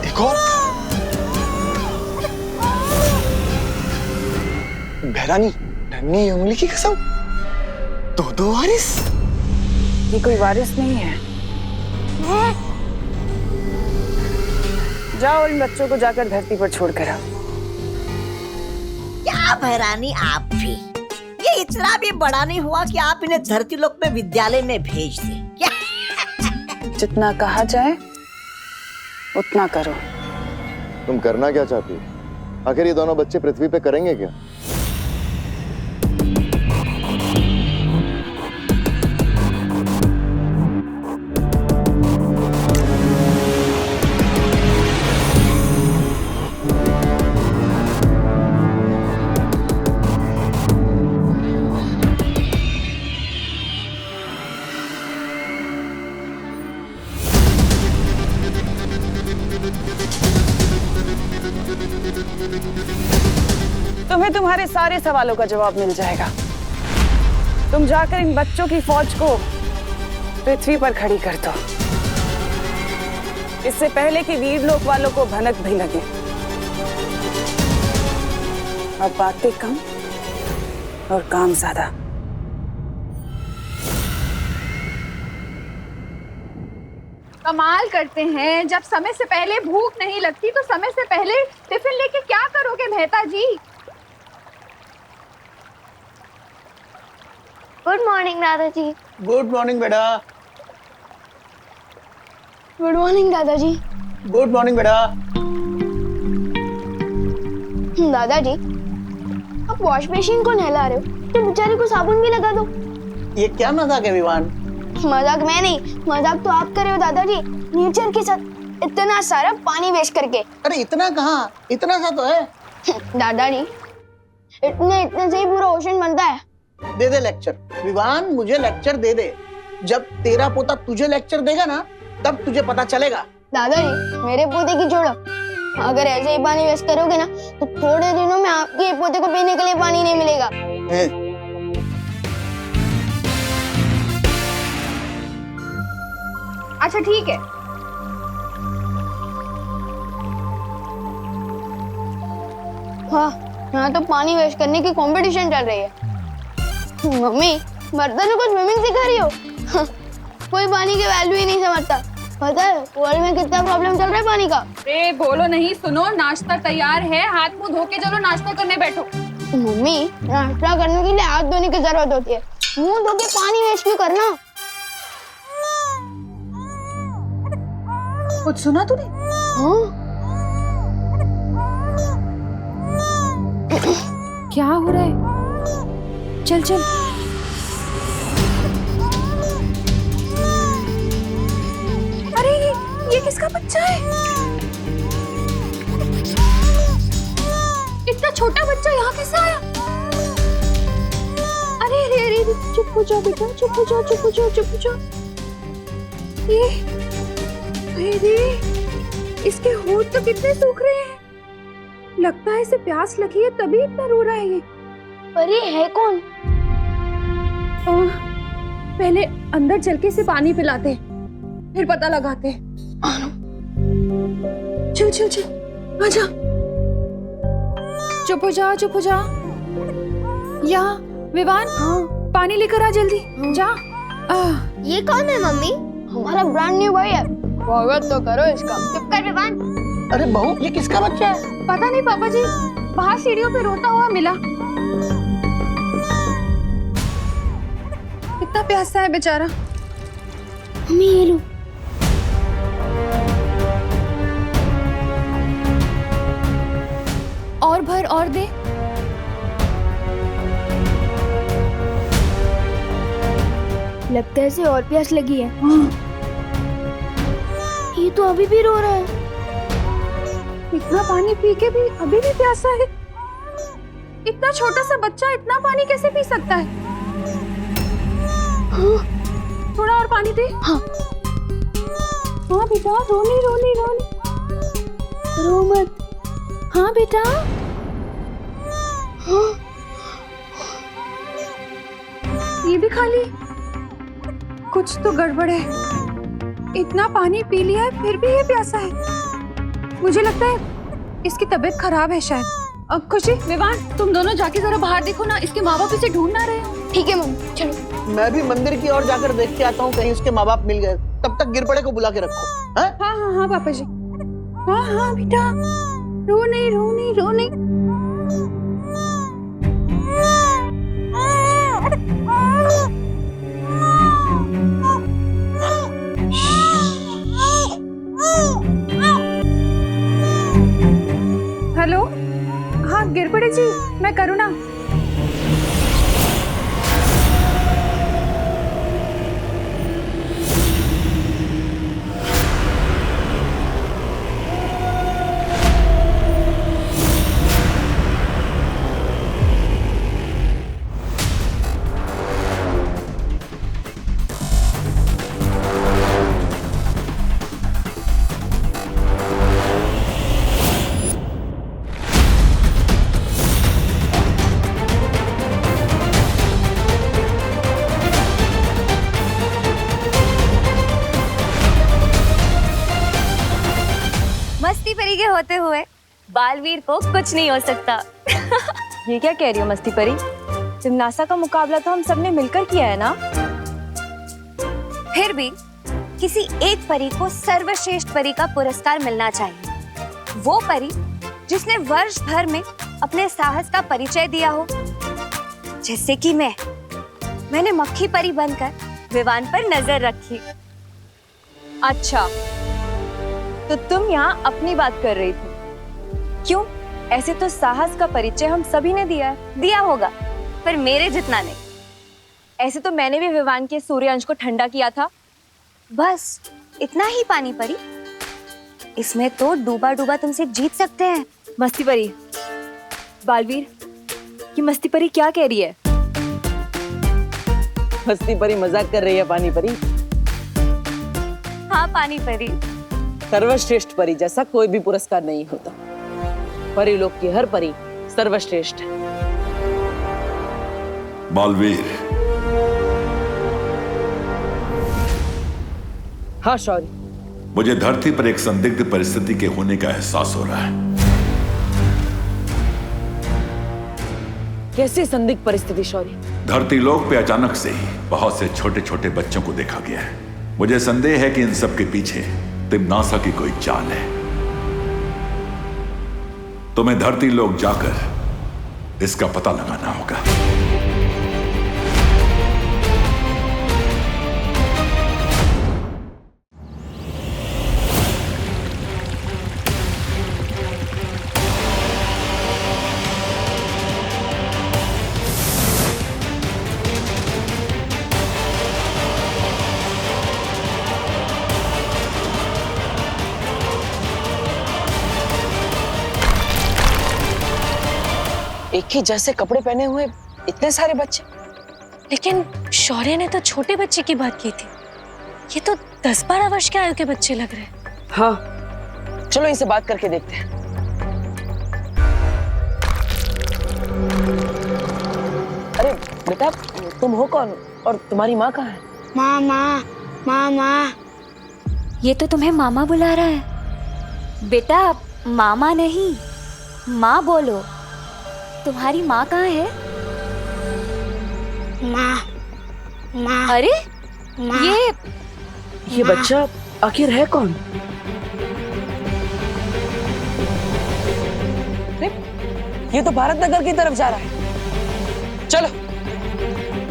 देखो भैरानी, नन्ही उंगली की कसम, दो वारिस। इनकी कोई वारिस नहीं है। जाओ इन बच्चों को जाकर धरती पर छोड़कर आओ। क्या भैरानी आप भी, ये इतना भी बड़ा नहीं हुआ कि आप इन्हें धरती लोक में विद्यालय में भेज दें क्या? जितना कहा जाए उतना करो। तुम करना क्या चाहती हो? आखिर ये दोनों बच्चे पृथ्वी पे करेंगे क्या? तुम्हें तुम्हारे सारे सवालों का जवाब मिल जाएगा। तुम जाकर इन बच्चों की फौज को पृथ्वी पर खड़ी कर दो, इससे पहले कि वीरलोक वालों को भनक भी लगे। अब बातें कम और काम ज्यादा। कमाल करते हैं, जब समय से पहले भूख नहीं लगती तो समय से पहले टिफिन लेके क्या करोगे मेहता जी? गुड मॉर्निंग दादाजी। गुड मॉर्निंग बेटा। गुड मॉर्निंग दादाजी। गुड मॉर्निंग बेटा। दादाजी, आप वॉश मशीन को नहला रहे हो तो बेचारे को साबुन भी लगा दो। ये क्या मजाक है विवान? मजाक मैं नहीं, मजाक तो आप कर रहे हो दादाजी, नेचर के साथ इतना सारा पानी वेस्ट करके। अरे इतना कहाँ, इतना सा तो है। दादाजी, इतने से ही पूरा ओशन बनता है। दे दे लेक्चर विवान, मुझे लेक्चर दे दे। जब तेरा पोता तुझे लेक्चर देगा ना, तब तुझे पता चलेगा। दादाजी, मेरे पोते की छोड़ो, अगर ऐसे ही पानी वेस्ट करोगे ना तो थोड़े दिनों में आपके पोते को पीने के लिए पानी नहीं मिलेगा। अच्छा ठीक है। हाँ, यहाँ तो पानी वेस्ट करने की कंपटीशन चल रही है। मम्मी, बर्तनों को स्विमिंग सिखा रही हो? कोई पानी की वैल्यू ही नहीं समझता। पता है वर्ल्ड में कितना प्रॉब्लम चल रहा है पानी का? अरे बोलो नहीं, सुनो, नाश्ता तैयार है, हाथ मुंह धो के चलो नाश्ता करने बैठो। मम्मी, नाश्ता करने के लिए हाथ धोने की जरूरत होती है, मुंह धो के पानी वेस्ट क्यों करना? कुछ सुना तूने? क्या हो रहा है? चल चल। अरे ये किसका बच्चा है? इतना छोटा बच्चा यहाँ कैसे आया? अरे अरे अरे, चुप हो जाओ बेटा, चुप हो जाओ, चुप हो जाओ, चुप हो जाओ। ये अरे, इसके होंठ तो कितने सूख रहे हैं। लगता है इसे प्यास लगी है तभी इतना रो रहा है ये। पर ये है कौन? पहले अंदर चल के इसे पानी पिलाते, फिर पता लगाते। चल चल चल, आजा। चुप हो जा, चुप हो जा। यहाँ विवान, पानी लेकर आ जल्दी, जा। ये कौन है मम्मी? हमारा ब्रांड न्यू भाई है, स्वागत तो करो इसका। चुप कर विवान। अरे बहू, ये किसका बच्चा है? पता नहीं पापा जी, बाहर सीढ़ियों पे रोता हुआ मिला। कितना प्यासा है बेचारा। मम्मी ये लो। और भर और दे। लगता है इसे और प्यास लगी है। ये तो अभी भी रो रहा है। इतना पानी पी के भी अभी भी प्यासा है। इतना छोटा सा बच्चा इतना पानी कैसे पी सकता है? थोड़ा और पानी दे। हाँ बेटा, रोनी रोनी रोनी, रो मत। हाँ बेटा। ये भी खा ली। कुछ तो गड़बड़ है। इतना पानी पी लिया है फिर भी ये प्यासा है। मुझे लगता है इसकी तबीयत खराब है शायद। अब खुशी, विवान, तुम दोनों जाके जरा बाहर देखो ना, इसके माँ बाप इसे ढूंढ ना रहे हो। ठीक है मम्मी, चलो। मैं भी मंदिर की ओर जाकर देख के आता हूँ कहीं उसके माँ बाप मिल गए। तब तक गिरपड़े को बुला के रखो। हाँ हाँ हाँ पापा जी। हाँ हाँ बेटा, रो नहीं रो नहीं रो नहीं। हेलो, हाँ गिरपड़े जी, मैं करुणा। मस्ती परी के होते हुए बालवीर को कुछ नहीं हो सकता। ये क्या कह रही हो मस्ती परी? जिम्नासा का मुकाबला तो हम सबने मिलकर किया है ना। फिर भी किसी एक परी को सर्वश्रेष्ठ परी का पुरस्कार मिलना चाहिए। वो परी जिसने वर्ष भर में अपने साहस का परिचय दिया हो, जैसे कि मैंने मक्खी परी बनकर विवान पर नजर रखी। अच्छा, तो तुम यहाँ अपनी बात कर रही थी। क्यों? ऐसे तो साहस का परिचय हम सभी ने दिया है। दिया होगा, पर मेरे जितना नहीं। ऐसे तो मैंने भी विवान के सूर्यांश को ठंडा किया था। बस इतना ही पानी परी, इसमें तो डूबा डूबा तुमसे जीत सकते हैं। मस्ती परी, बालवीर, ये मस्ती परी क्या कह रही है? मस्ती परी मजाक कर रही है पानी परी। हाँ पानी परी, सर्वश्रेष्ठ परी जैसा कोई भी पुरस्कार नहीं होता। परी लोग की हर परी सर्वश्रेष्ठ है। बालवीर, हाँ शौर्य। मुझे धरती पर एक संदिग्ध परिस्थिति के होने का एहसास हो रहा है। कैसी संदिग्ध परिस्थिति शौर्य? धरती लोक पे अचानक से ही बहुत से छोटे छोटे बच्चों को देखा गया है। मुझे संदेह है कि इन सब के पीछे तिम्नासा की कोई चाल है। तुम्हें धरती लोक जाकर इसका पता लगाना होगा। एक ही जैसे कपड़े पहने हुए इतने सारे बच्चे। लेकिन शौर्य ने तो छोटे बच्चे की बात की थी। ये तो 10-12 वर्ष के आयु के बच्चे लग रहे हैं। हाँ, चलो इनसे बात करके देखते हैं। अरे बेटा, तुम हो कौन और तुम्हारी माँ कहाँ है? मामा, मामा। ये तो तुम्हें मामा बुला रहा है। बेटा मामा नहीं, माँ बोलो। तुम्हारी माँ कहाँ है? माँ। अरे माँ। ये बच्चा आखिर है कौन? ये तो भारत नगर की तरफ जा रहा है। चलो।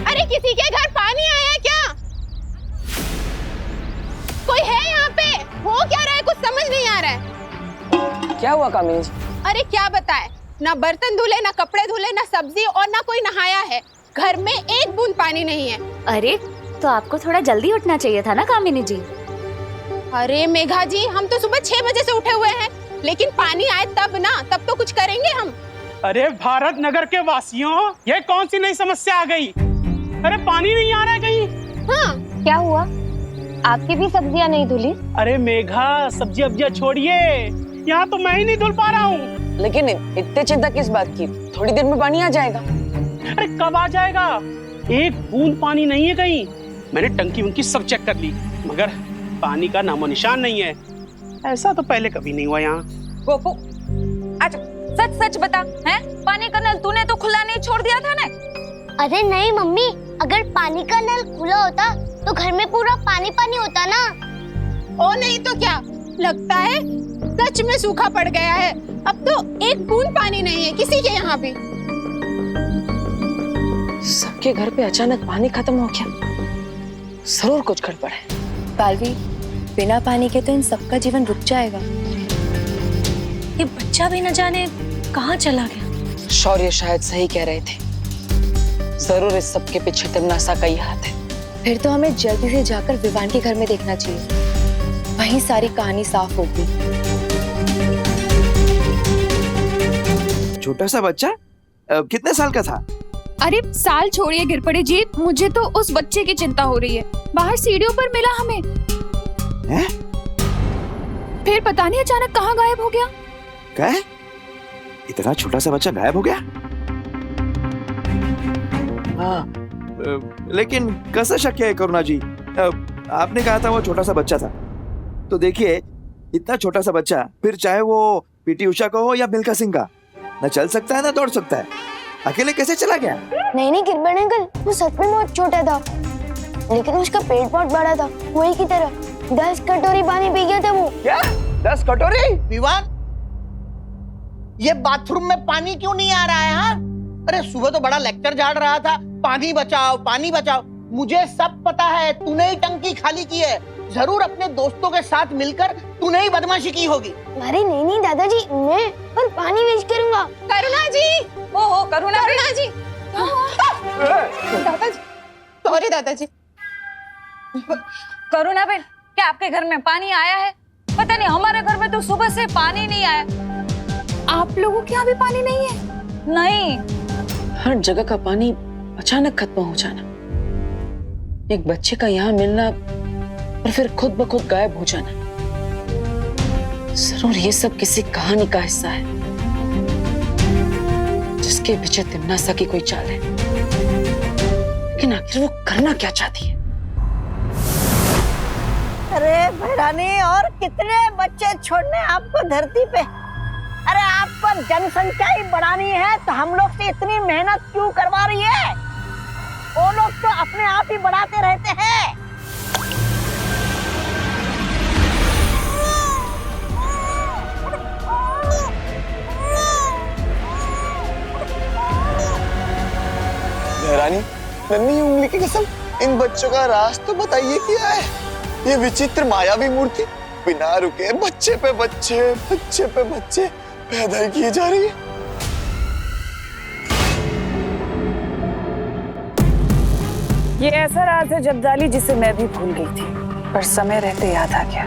अरे किसी के घर पानी आया है क्या? कोई है यहाँ पे? हो क्या रहा है? कुछ समझ नहीं आ रहा है। क्या हुआ कामिनी जी? अरे क्या बताए, ना बर्तन धुले, ना कपड़े धुले, ना सब्जी और ना कोई नहाया है। घर में एक बूंद पानी नहीं है। अरे तो आपको थोड़ा जल्दी उठना चाहिए था ना कामिनी जी। अरे मेघा जी, हम तो सुबह 6 बजे से उठे हुए हैं, लेकिन पानी आए तब ना, तब तो कुछ करेंगे हम। अरे भारत नगर के वासियों, ये कौन सी नई समस्या आ गई? अरे पानी नहीं आ रहा है कहीं। हाँ, क्या हुआ? आपकी भी सब्जियां नहीं धुली? अरे मेघा, सब्जी अब्जियां छोड़िए, यहाँ तो मैं ही नहीं धुल पा रहा हूँ। लेकिन इतने चिंता किस बात की? थोड़ी देर में पानी आ जाएगा। अरे कब आ जाएगा? एक बूंद पानी नहीं है कहीं। मैंने टंकी उनकी सब चेक कर ली, मगर पानी का नामो निशान नहीं है। ऐसा तो पहले कभी नहीं हुआ यहाँ। गोपू, अच्छा सच सच बता, हैं? पानी का नल तूने तो खुला नहीं छोड़ दिया था ना? अरे नहीं मम्मी, अगर पानी का नल खुला होता तो घर में पूरा पानी पानी होता ना। ओ नहीं तो क्या, लगता है सच में सूखा पड़ गया है। अब तो एक बूंद पानी नहीं है किसी के यहाँ भी। सबके घर पे अचानक पानी खत्म हो गया, जरूर कुछ गड़बड़ है। बालवी, बिना पानी के तो इन सबका जीवन रुक जाएगा। ये बच्चा भी न जाने कहाँ चला गया। शौर्य शायद सही कह रहे थे, जरूर इस सब के पीछे तिमनासा का ही हाथ है। फिर तो हमें जल्दी से जाकर विवान के घर में देखना चाहिए, वहीं सारी कहानी साफ होगी। छोटा सा बच्चा कितने साल का था? अरे साल छोड़िए गिरपड़े जी, मुझे तो उस बच्चे की चिंता हो रही है। बाहर सीढ़ियों पर मिला हमें। हैं? फिर पता नहीं अचानक कहाँ गायब हो गया। क्या है? इतना छोटा सा बच्चा गायब हो गया? हाँ, लेकिन कैसा शक है करुणा जी? आपने कहा था वो छोटा सा बच्चा था, तो देखिए इतना छोटा सा बच्चा, फिर चाहे वो पीटी उषा का हो या मिल्खा सिंह का, न चल सकता है ना दौड़ सकता है, अकेले कैसे चला गया? नहीं गिरपड़े अंकल, वो सच में बहुत छोटा था, लेकिन उसका पेट बहुत बड़ा था, वही की तरह 10 कटोरी पानी पी गया था वो। क्या 10 कटोरी? विवान, ये बाथरूम में पानी क्यों नहीं आ रहा है? हाँ, अरे सुबह तो बड़ा लेक्चर झाड़ रहा था, पानी बचाओ पानी बचाओ। मुझे सब पता है, तूने ही टंकी खाली की है। जरूर अपने दोस्तों के साथ मिलकर तूने ही बदमाशी की होगी। अरे नहीं दादाजी, मैं पर पानी वेस्ट करूंगा। करुणा जी, ओहो करुणा जी, दादाजी, सॉरी दादाजी। करुणा बेन, क्या आपके घर में पानी आया है? पता नहीं, हमारे घर में तो सुबह से पानी नहीं आया। आप लोगों के यहाँ भी पानी नहीं है? नहीं। हर जगह का पानी अचानक खत्म हो जाना, एक बच्चे का यहाँ मिलना और फिर खुद ब खुद गायब हो जाना, जरूर ये सब किसी कहानी का हिस्सा है, जिसके पीछे तिमनासा की कोई चाल है। लेकिन आखिर वो करना क्या चाहती है? अरे भैरानी, और कितने बच्चे छोड़ने आपको धरती पे? अरे आपको जनसंख्या ही बढ़ानी है तो हम लोग से इतनी मेहनत क्यों करवा रही है? वो लोग तो अपने आप ही बढ़ाते रहते हैं। भैरानी, नन्ही उंगली की कसम, इन बच्चों का राज तो बताइए क्या है? ये विचित्र मायावी मूर्ति बिना रुके बच्चे पे बच्चे पैदा किए जा रही है। ये ऐसा राज है जब्दाली जिसे मैं भी भूल गई थी, पर समय रहते याद आ गया।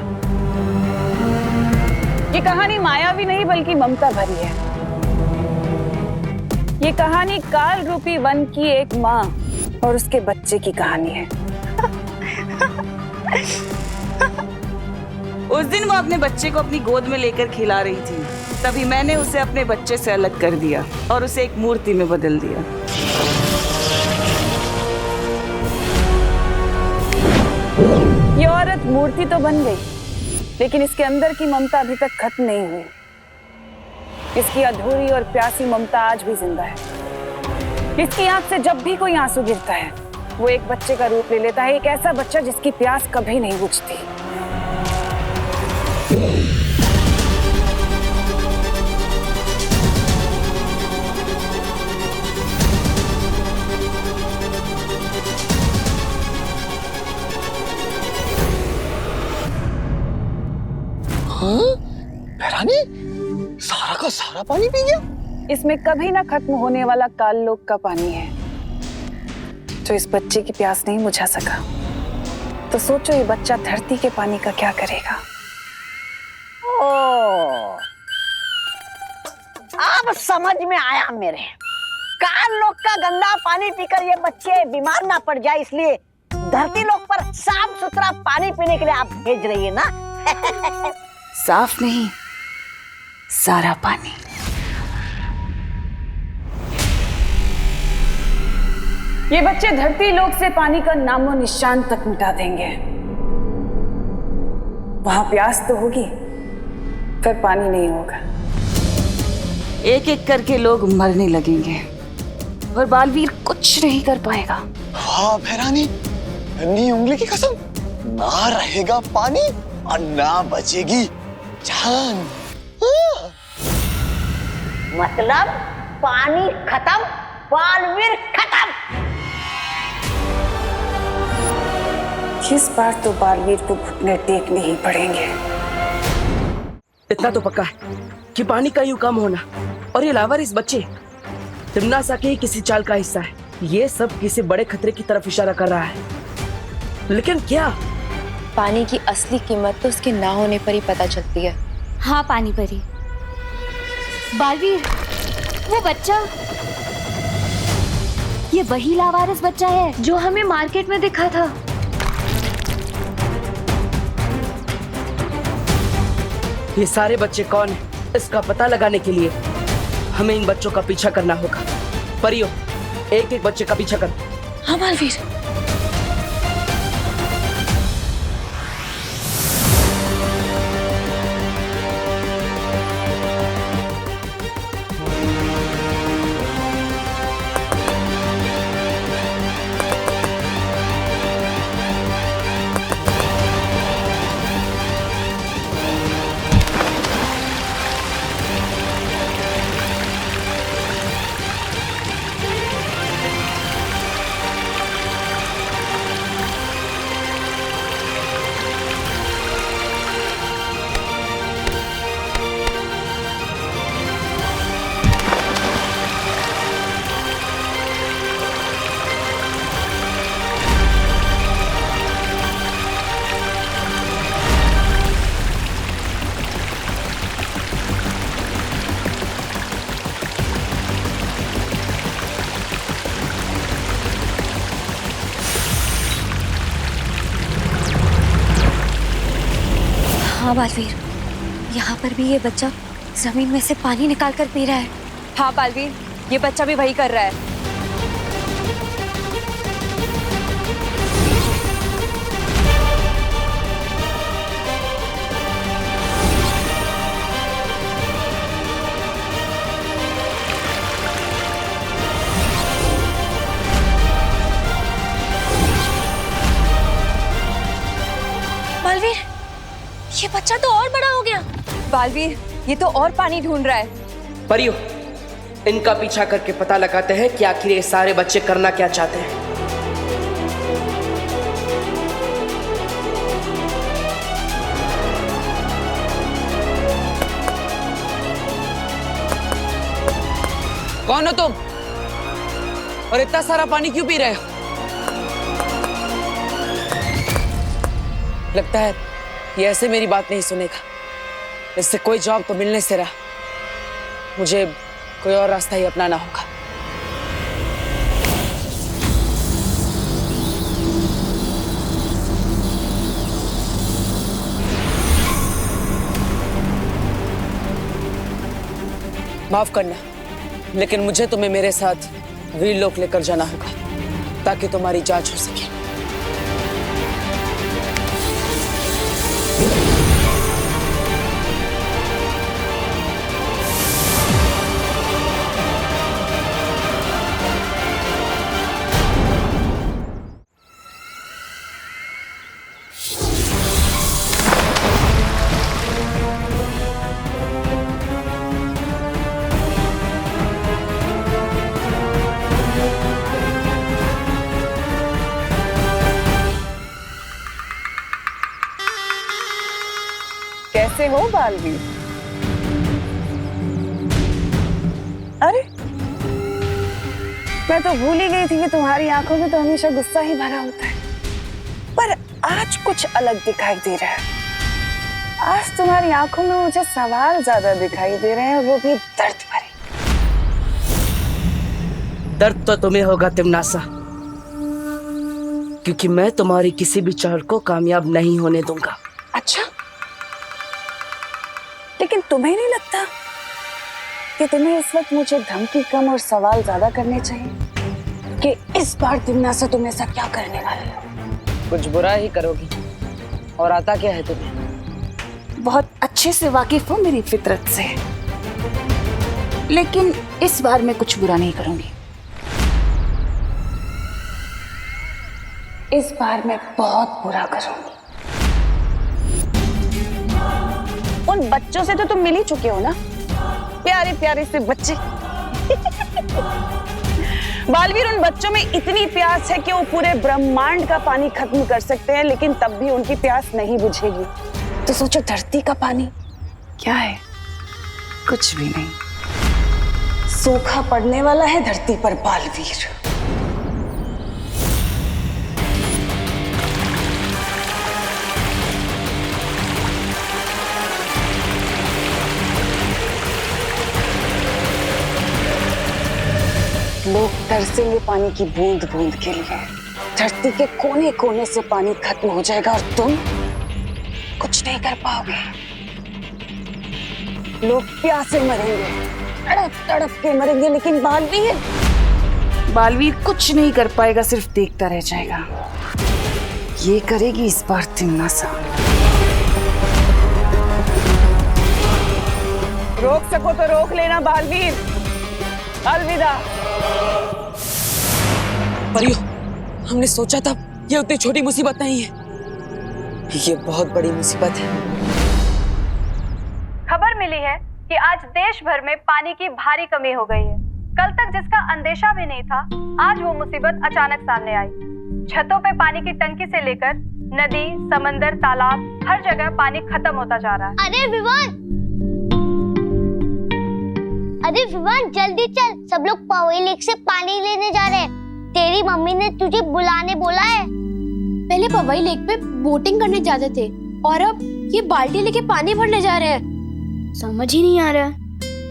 ये कहानी मायावी नहीं बल्कि ममता भरी है। ये कहानी काल रूपी वन की एक माँ और उसके बच्चे की कहानी है। उस दिन वो अपने बच्चे को अपनी गोद में लेकर खिला रही थी, तभी मैंने उसे अपने बच्चे से अलग कर दिया और उसे एक मूर्ति में बदल दिया। ये औरत मूर्ति तो बन गई, लेकिन इसके अंदर की ममता अभी तक खत्म नहीं हुई। इसकी अधूरी और प्यासी ममता आज भी जिंदा है। इसकी आंख से जब भी कोई आंसू गिरता है, वो एक बच्चे का रूप ले लेता है, एक ऐसा बच्चा जिसकी प्यास कभी नहीं बुझती। भैरानी, सारा का सारा पानी पी गया? इसमें कभी ना खत्म होने वाला काललोक का पानी है, जो इस बच्चे की प्यास नहीं बुझा सका। तो सोचो ये बच्चा धरती के पानी का क्या करेगा? ओ, अब समझ में आया मेरे। काल लोक का गंदा पानी पीकर ये बच्चे बीमार ना पड़ जाए, इसलिए धरती लोक पर साफ सुथरा पानी पीने के लिए आप भेज रही है ना? साफ नहीं, सारा पानी। ये बच्चे धरती लोक से पानी का नामो निशान तक मिटा देंगे। वहां प्यास तो होगी, फिर पानी नहीं होगा। एक एक करके लोग मरने लगेंगे और बालवीर कुछ नहीं कर पाएगा। वाह भैरानी, नन्ही उंगली की कसम, ना रहेगा पानी और ना बचेगी जान। मतलब पानी खत्म, बालवीर खत्म। इस बार तो बालवीर को घुटने टेकने ही पड़ेंगे। इतना तो पक्का है कि पानी का यूं कम होना और ये लावारिस बच्चे तिम्नासा के ही किसी चाल का हिस्सा है। ये सब किसी बड़े खतरे की तरफ इशारा कर रहा है, लेकिन क्या? पानी की असली कीमत तो उसके ना होने पर ही पता चलती है। हाँ पानी परी। बालवीर, वो बच्चा, ये वही लावारिस बच्चा है जो हमें मार्केट में दिखा था। ये सारे बच्चे कौन हैं? इसका पता लगाने के लिए हमें इन बच्चों का पीछा करना होगा। परियो, एक एक बच्चे का पीछा कर। हाँ बालवीर। हाँ बालवीर, यहाँ पर भी ये बच्चा जमीन में से पानी निकाल कर पी रहा है। हाँ बालवीर, ये बच्चा भी वही कर रहा है। बालवीर, ये बच्चा तो और बड़ा हो गया। बालवीर, ये तो और पानी ढूंढ रहा है। परियो, इनका पीछा करके पता लगाते हैं कि आखिर ये सारे बच्चे करना क्या चाहते हैं। कौन हो तुम? और इतना सारा पानी क्यों पी रहे हो? लगता है ये ऐसे मेरी बात नहीं सुनेगा। इससे कोई जवाब तो मिलने से रहा। मुझे कोई और रास्ता ही अपनाना होगा। माफ करना, लेकिन मुझे तुम्हें मेरे साथ वीरलोक लेकर जाना होगा ताकि तुम्हारी जांच हो सके। कैसे हो बालवीर? अरे मैं तो भूल ही गई थी कि तुम्हारी आंखों में तो हमेशा गुस्सा ही भरा होता है, पर आज कुछ अलग दिखाई दे रहा है। आज तुम्हारी आंखों में मुझे सवाल ज्यादा दिखाई दे रहे हैं, वो भी दर्द भरे। दर्द तो तुम्हें होगा तिम्नासा, क्योंकि मैं तुम्हारी किसी भी चाल को कामयाब नहीं होने दूंगा। अच्छा, लेकिन तुम्हें नहीं लगता कि तुम्हें इस वक्त मुझे धमकी कम और सवाल ज्यादा करने चाहिए कि इस बार तिम्नासा तुम ऐसा क्या करने वाले हो? कुछ बुरा ही करोगी, और आता क्या है तुम्हें? बहुत अच्छे से वाकिफ हो मेरी फितरत से, लेकिन इस बार मैं कुछ बुरा नहीं करूंगी। इस बार मैं बहुत बुरा करूंगी। उन बच्चों से तो तुम मिल ही चुके हो ना, प्यारे प्यारे से बच्चे। बालवीर, उन बच्चों में इतनी प्यास है कि वो पूरे ब्रह्मांड का पानी खत्म कर सकते हैं, लेकिन तब भी उनकी प्यास नहीं बुझेगी। तो सोचो धरती का पानी क्या है? कुछ भी नहीं। सूखा पड़ने वाला है धरती पर बालवीर। लोग तरसेंगे पानी की बूंद बूंद के लिए। धरती के कोने कोने से पानी खत्म हो जाएगा और तुम कुछ नहीं कर पाओगे। लोग प्यासे मरेंगे, तड़प तड़प के मरेंगे, लेकिन बालवीर कुछ नहीं कर पाएगा, सिर्फ देखता रह जाएगा। ये करेगी इस बार तिम्नासा। रोक सको तो रोक लेना बालवीर। अलविदा। परियो, हमने सोचा था ये उतनी छोटी मुसीबत नहीं है, ये बहुत बड़ी मुसीबत है। खबर मिली है कि आज देश भर में पानी की भारी कमी हो गई है। कल तक जिसका अंदेशा भी नहीं था, आज वो मुसीबत अचानक सामने आई। छतों पे पानी की टंकी से लेकर नदी, समंदर, तालाब, हर जगह पानी खत्म होता जा रहा है। अरे विवान जल्दी चल, सब लोग पवई लेक से पानी लेने जा रहे हैं। तेरी मम्मी ने तुझे बुलाने बोला है। पहले पवई लेक पे बोटिंग करने जाते थे और अब ये बाल्टी लेके पानी भरने जा रहे हैं। समझ ही नहीं आ रहा,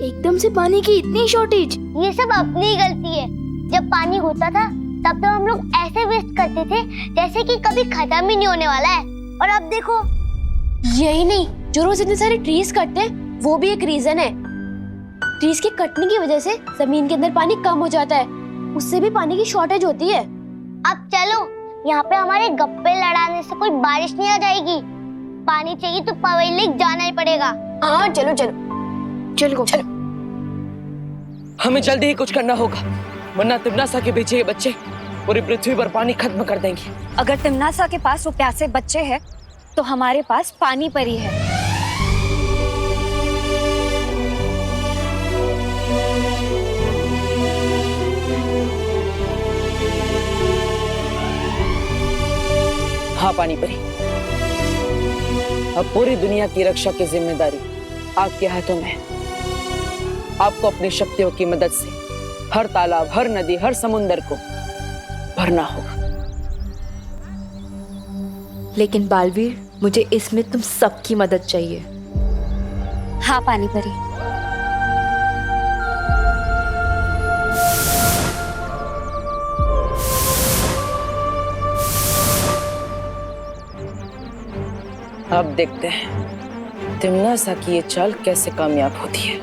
एकदम से पानी की इतनी शॉर्टेज। ये सब अपनी गलती है। जब पानी होता था तब तो हम लोग ऐसे वेस्ट करते थे जैसे कि कभी खत्म ही नहीं होने वाला है, और अब देखो। यही नहीं, जो रोज इतने सारे ट्रीज कटते हैं वो भी एक रीजन है। ट्रीज के कटने की वजह से जमीन के अंदर पानी कम हो जाता है, उससे भी पानी की शॉर्टेज होती है। अब चलो, यहाँ पे हमारे गप्पे लड़ाने से कोई बारिश नहीं आ जाएगी। पानी चाहिए तो पवई लेक जाना ही पड़ेगा। हाँ चलो चलो चलो चलो। हमें जल्दी ही कुछ करना होगा, वरना तिम्नासा के पीछे ये बच्चे पूरी पृथ्वी पर पानी खत्म कर देंगे। अगर तिम्नासा के पास वो प्यासे बच्चे हैं, तो हमारे पास पानी परी है। हाँ पानी परी, अब पूरी दुनिया की रक्षा की जिम्मेदारी आपके हाथों में है। आपको अपनी शक्तियों की मदद से हर तालाब, हर नदी, हर समुंदर को भरना होगा। लेकिन बालवीर, मुझे इसमें तुम सबकी मदद चाहिए। हाँ पानी परी। अब देखते हैं तिम्नासा की ये चाल कैसे कामयाब होती है।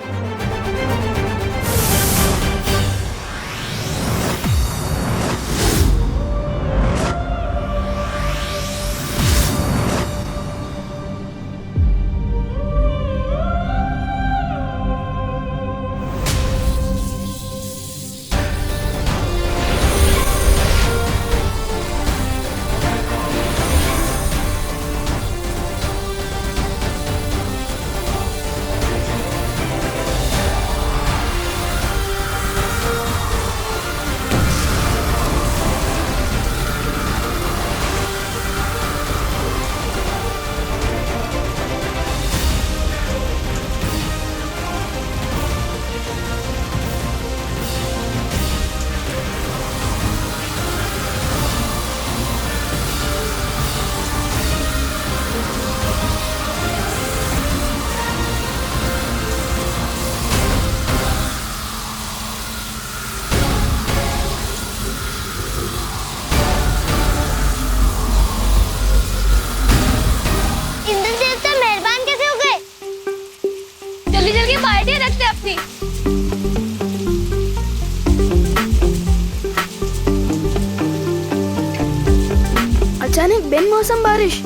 अचानक बिनमौसम बारिश।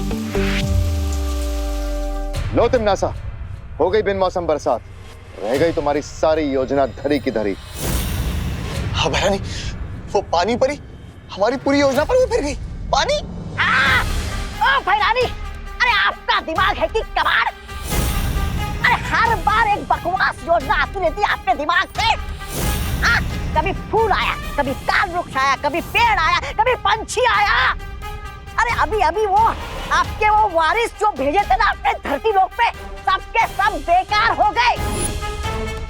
लो तिम्नासा, हो गई बिनमौसम बरसात, रह गई तुम्हारी सारी योजना धरी की धरी। हाँ भैरानी, वो पानी परी हमारी पूरी योजना पर भी फिर गई। पानी। ओ भैरानी, अरे आपका दिमाग है कि कबाड़? अरे हर बार एक बकवास योजना आती रहती है आपके दिमाग से। हाँ, कभी फूल आया, कभी काल वृक्ष आया, कभी पेड़ आया, कभी पंछी आया। अरे अभी अभी वो आपके वो वारिस जो भेजे थे ना अपने धरती लोक पे, सबके सब बेकार हो गए।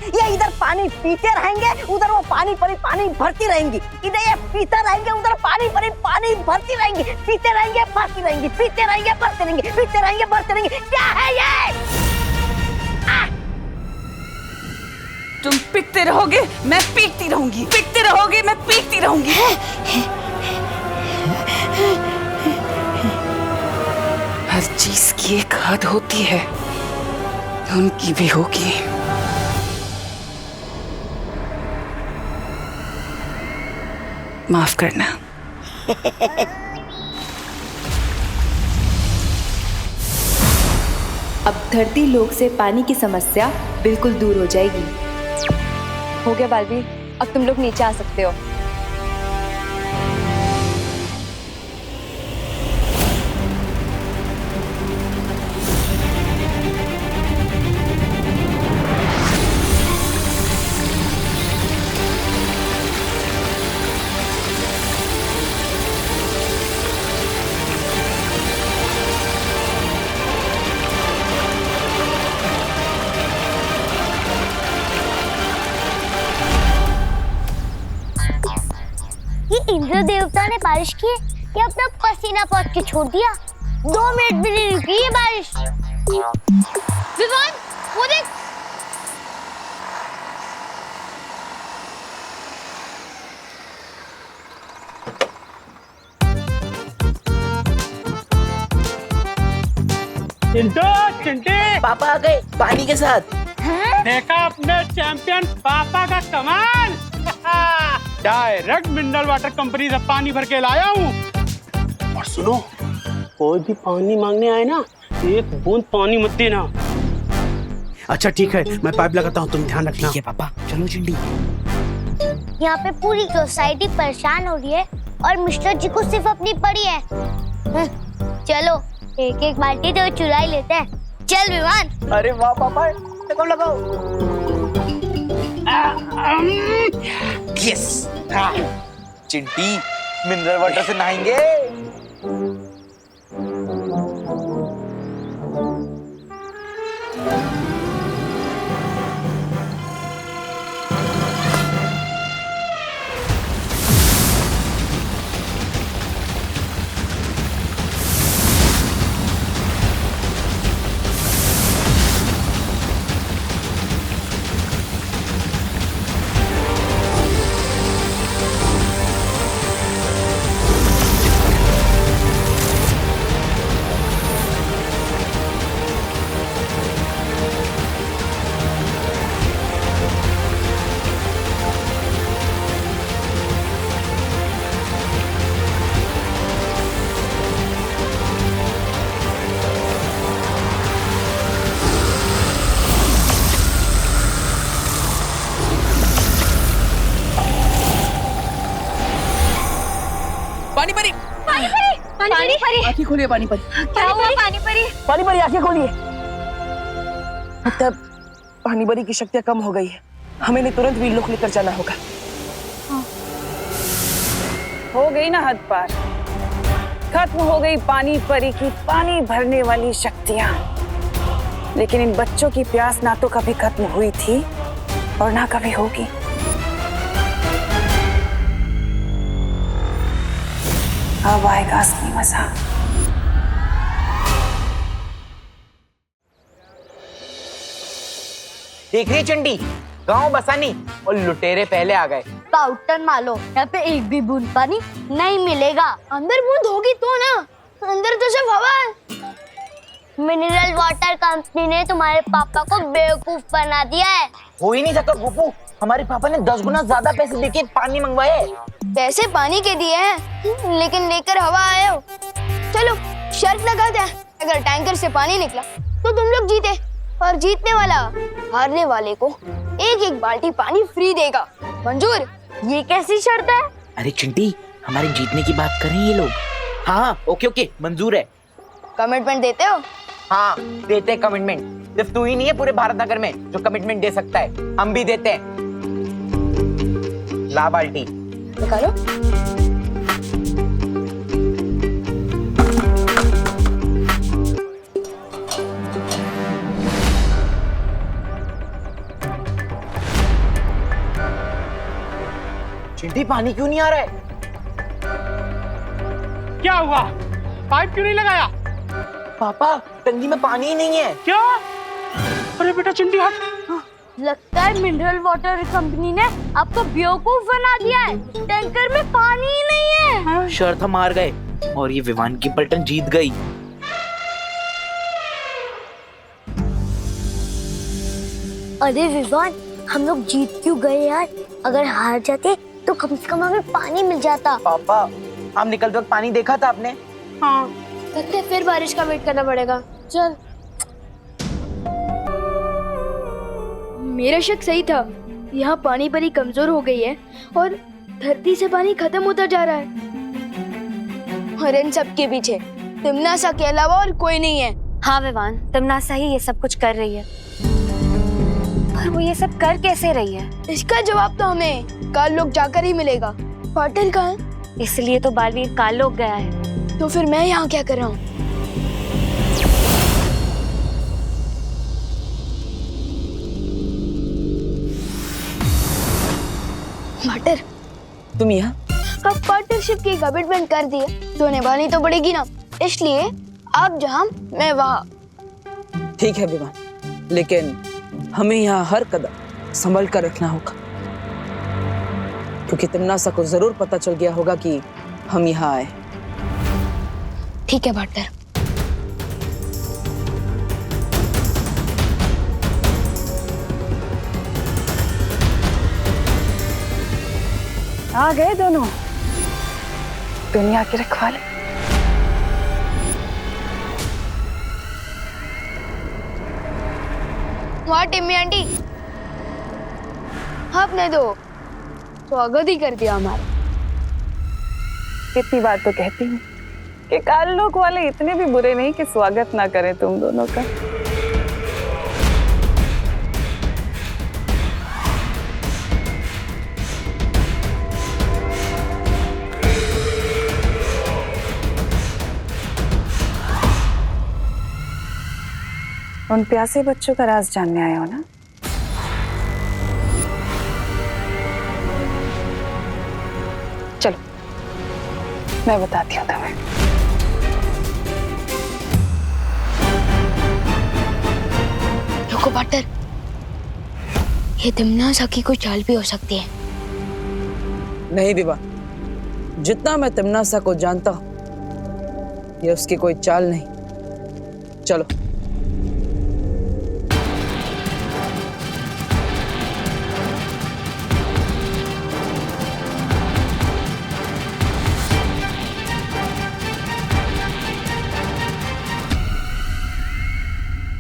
ये इधर पानी पीते रहेंगे, उधर वो पानी परी पानी भरती रहेंगी। इधर ये पीते रहेंगे, उधर पानी परी पानी भरती रहेंगी। पीते रहेंगे, भरती रहेंगी, पीते रहेंगे, भरती रहेंगे, पीते रहेंगे, भरती रहेंगे। क्या है ये? तुम पीकते रहोगे, मैं पीकती रहूंगी। पीकते रहोगे, मैं पीकती रहूंगी। हर चीज की एक हद होती है, उनकी भी होगी। माफ करना। अब धरती लोक से पानी की समस्या बिल्कुल दूर हो जाएगी। हो गया बालवीर, अब तुम लोग नीचे आ सकते हो। इंद्र देवता ने बारिश की या अपना पसीना पहुंच के छोड़ दिया। 2 मिनट भी नहीं रुकी ये बारिश। विवान, वो देख। चिंटू, चिंटी, पापा आ गए पानी के साथ। देखा अपने चैंपियन पापा का कमाल। डायरेक्ट मिनरल वाटर कंपनी से पानी भर के लाया हूँ। और सुनो, कोई भी पानी मांगने आए ना, एक बूंद पानी मत देना। अच्छा ठीक है, मैं पाइप लगाता हूँ, तुम ध्यान रखना। ठीक है पापा, चलो चिंटी। यहाँ पे पूरी सोसाइटी परेशान हो रही है और मिस्टर जी को सिर्फ अपनी पड़ी है। चलो एक एक बाल्टी तो चुरा ही लेते हैं। चल विवान। अरे वाह पापा, लगाओ लगाओ। यस। चिंटी, मिनरल वाटर से नहाएंगे। पानी परी, पानी परी, पानी परी। आंखें खोलिए पानी परी। क्या हुआ पानी परी? पानी परी आंखें खोलिए। मतलब पानी परी की शक्तियाँ कम हो गई है, हमें इन्हें तुरंत वीरलोक लेकर जाना होगा। हो गई ना हद पार, खत्म हो गई पानी परी की पानी भरने वाली शक्तियाँ। लेकिन इन बच्चों की प्यास ना तो कभी खत्म हुई थी और ना कभी होगी। अब आएगा असली मजा। देख रही चंडी, गांव बसानी और लुटेरे पहले आ गए। पाउडर मारो, यहाँ पे एक भी बूंद पानी नहीं मिलेगा। अंदर बूंद होगी तो ना, अंदर तो सिर्फ हवा है। मिनरल वाटर कंपनी ने तुम्हारे पापा को बेवकूफ बना दिया है। हो ही नहीं सकता गुप्पू, हमारे पापा ने 10 गुना ज्यादा पैसे देके पानी मंगवाए। पैसे पानी के दिए हैं, लेकिन लेकर हवा आए हो। चलो शर्त लगाते हैं, अगर टैंकर से पानी निकला तो तुम लोग जीते, और जीतने वाला हारने वाले को एक एक बाल्टी पानी फ्री देगा। मंजूर? ये कैसी शर्त है? अरे चिंटी, हमारे जीतने की बात कर रहे हैं ये लोग। हाँ ओके ओके मंजूर है। कमिटमेंट देते हो? हाँ देते हैं कमिटमेंट। सिर्फ तू ही नहीं है पूरे भारत नगर में जो कमिटमेंट दे सकता है, हम भी देते हैं। ला बाल्टी निकालो। चिंटी पानी क्यों नहीं आ रहा है? क्या हुआ? पाइप क्यों नहीं लगाया? पापा टंकी में पानी ही नहीं है। क्या? अरे बेटा चिंटी हट। लगता है मिनरल वाटर कंपनी ने आपको बेवकूफ बना दिया है। टैंकर में पानी ही नहीं है। शर्त हम हार गए और ये विवान की पलटन जीत गई। अरे विवान, हम लोग जीत क्यों गए यार? अगर हार जाते तो कम से कम हमें पानी मिल जाता। पापा हम निकलते वक्त पानी देखा था आपने? हाँ। लगता है फिर बारिश का वेट करना पड़ेगा। चल। मेरा शक सही था। यहाँ पानी बड़ी कमजोर हो गई है और धरती से पानी खत्म होता जा रहा है। और इन सब के पीछे तिमनासा के अलावा और कोई नहीं है। हाँ विवान, तिमनासा ही ये सब कुछ कर रही है। पर वो ये सब कर कैसे रही है? इसका जवाब तो हमें काल लोग जाकर ही मिलेगा। पाटिल कहाँ है? इसलिए तो बालवीर काल लोग गया है। तो फिर मैं यहाँ क्या कर रहा हूँ? पाटिल, तुम यहाँ? कब पार्टनरशिप की कमिटमेंट कर दी है तो निभानी तो पड़ेगी ना। इसलिए आप जहाँ मैं वहाँ। ठीक है विवान, लेकिन हमें यहाँ हर कदम संभल कर रखना होगा, क्योंकि तिमनासा को जरूर पता चल गया होगा कि हम यहाँ आए। ठीक है पार्टनर। आ गए दोनों दुनिया के रखवाले। वहाँ टिम्मी आंटी, आपने तो स्वागत ही कर दिया हमारा। कितनी बार तो कहती हूँ कि काल लोग वाले इतने भी बुरे नहीं कि स्वागत ना करें तुम दोनों का। उन प्यासे बच्चों का राज जानने आए हो ना? चलो मैं बताती हूँ तुम्हें। रुको पार्टनर, ये तिमनासा की कोई चाल भी हो सकती है। नहीं विवान, जितना मैं तिमनासा को जानता हूँ ये उसकी कोई चाल नहीं। चलो।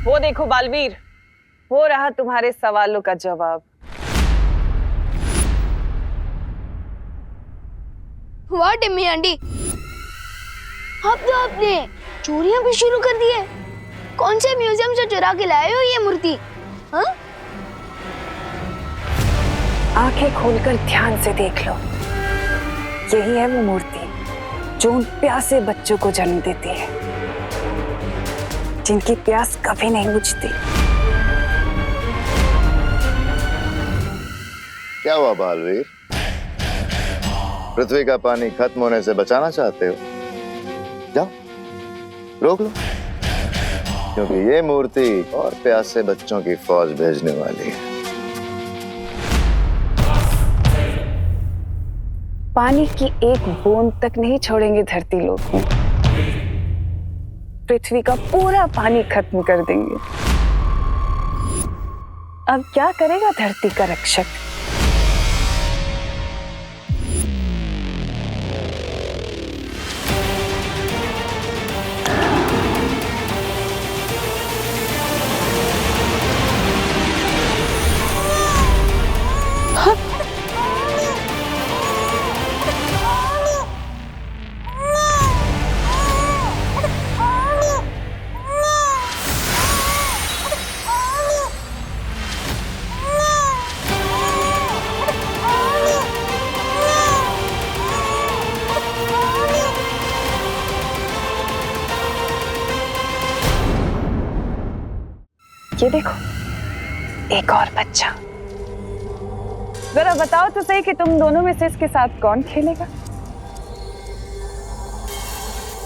वो देखो बालवीर, हो रहा तुम्हारे सवालों का जवाब। वाह टिम्मी आंटी, अब तो आपने चोरियां भी शुरू कर दी है। कौन से म्यूजियम से चुरा के लाए हो ये मूर्ति? हाँ? आंखें खोलकर ध्यान से देख लो, यही है वो मूर्ति जो उन प्यासे बच्चों को जन्म देती है, जिनकी प्यास कभी नहीं बुझती। क्या हुआ बालवीर? पृथ्वी का पानी खत्म होने से बचाना चाहते हो? जाओ रोक लो, क्योंकि ये मूर्ति और प्यासे बच्चों की फौज भेजने वाली है। पानी की एक बूंद तक नहीं छोड़ेंगे धरती लोग में, पृथ्वी का पूरा पानी खत्म कर देंगे। अब क्या करेगा धरती का रक्षक? ये देखो, एक और बच्चा। जरा बताओ तो सही कि तुम दोनों में से इसके साथ कौन खेलेगा?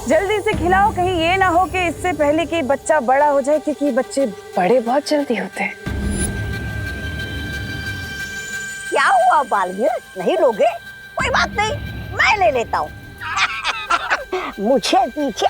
जल्दी से खिलाओ, कहीं ये ना हो कि इससे पहले कि बच्चा बड़ा हो जाए, क्योंकि बच्चे बड़े बहुत जल्दी होते हैं। क्या हुआ बालवीर, नहीं लोगे? कोई बात नहीं, मैं ले लेता हूँ। मुझे पीछे।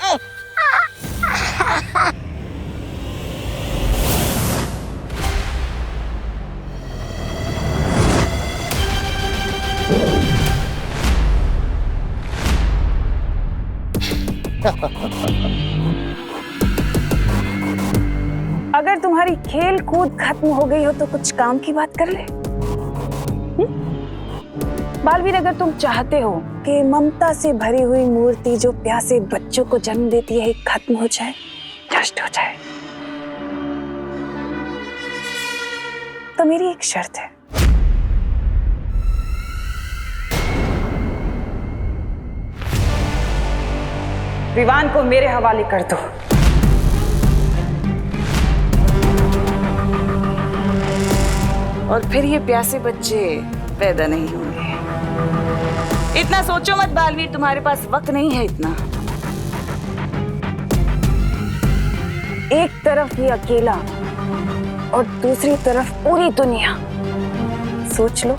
अगर तुम्हारी खेल कूद खत्म हो गई हो तो कुछ काम की बात कर ले। बालवीर, अगर तुम चाहते हो कि ममता से भरी हुई मूर्ति जो प्यासे बच्चों को जन्म देती है खत्म हो जाए, नष्ट हो जाए, तो मेरी एक शर्त है। विवान को मेरे हवाले कर दो। और फिर ये प्यासे बच्चे पैदा नहीं होंगे। इतना सोचो मत बालवीर, तुम्हारे पास वक्त नहीं है इतना। एक तरफ ये अकेला और दूसरी तरफ पूरी दुनिया। सोच लो,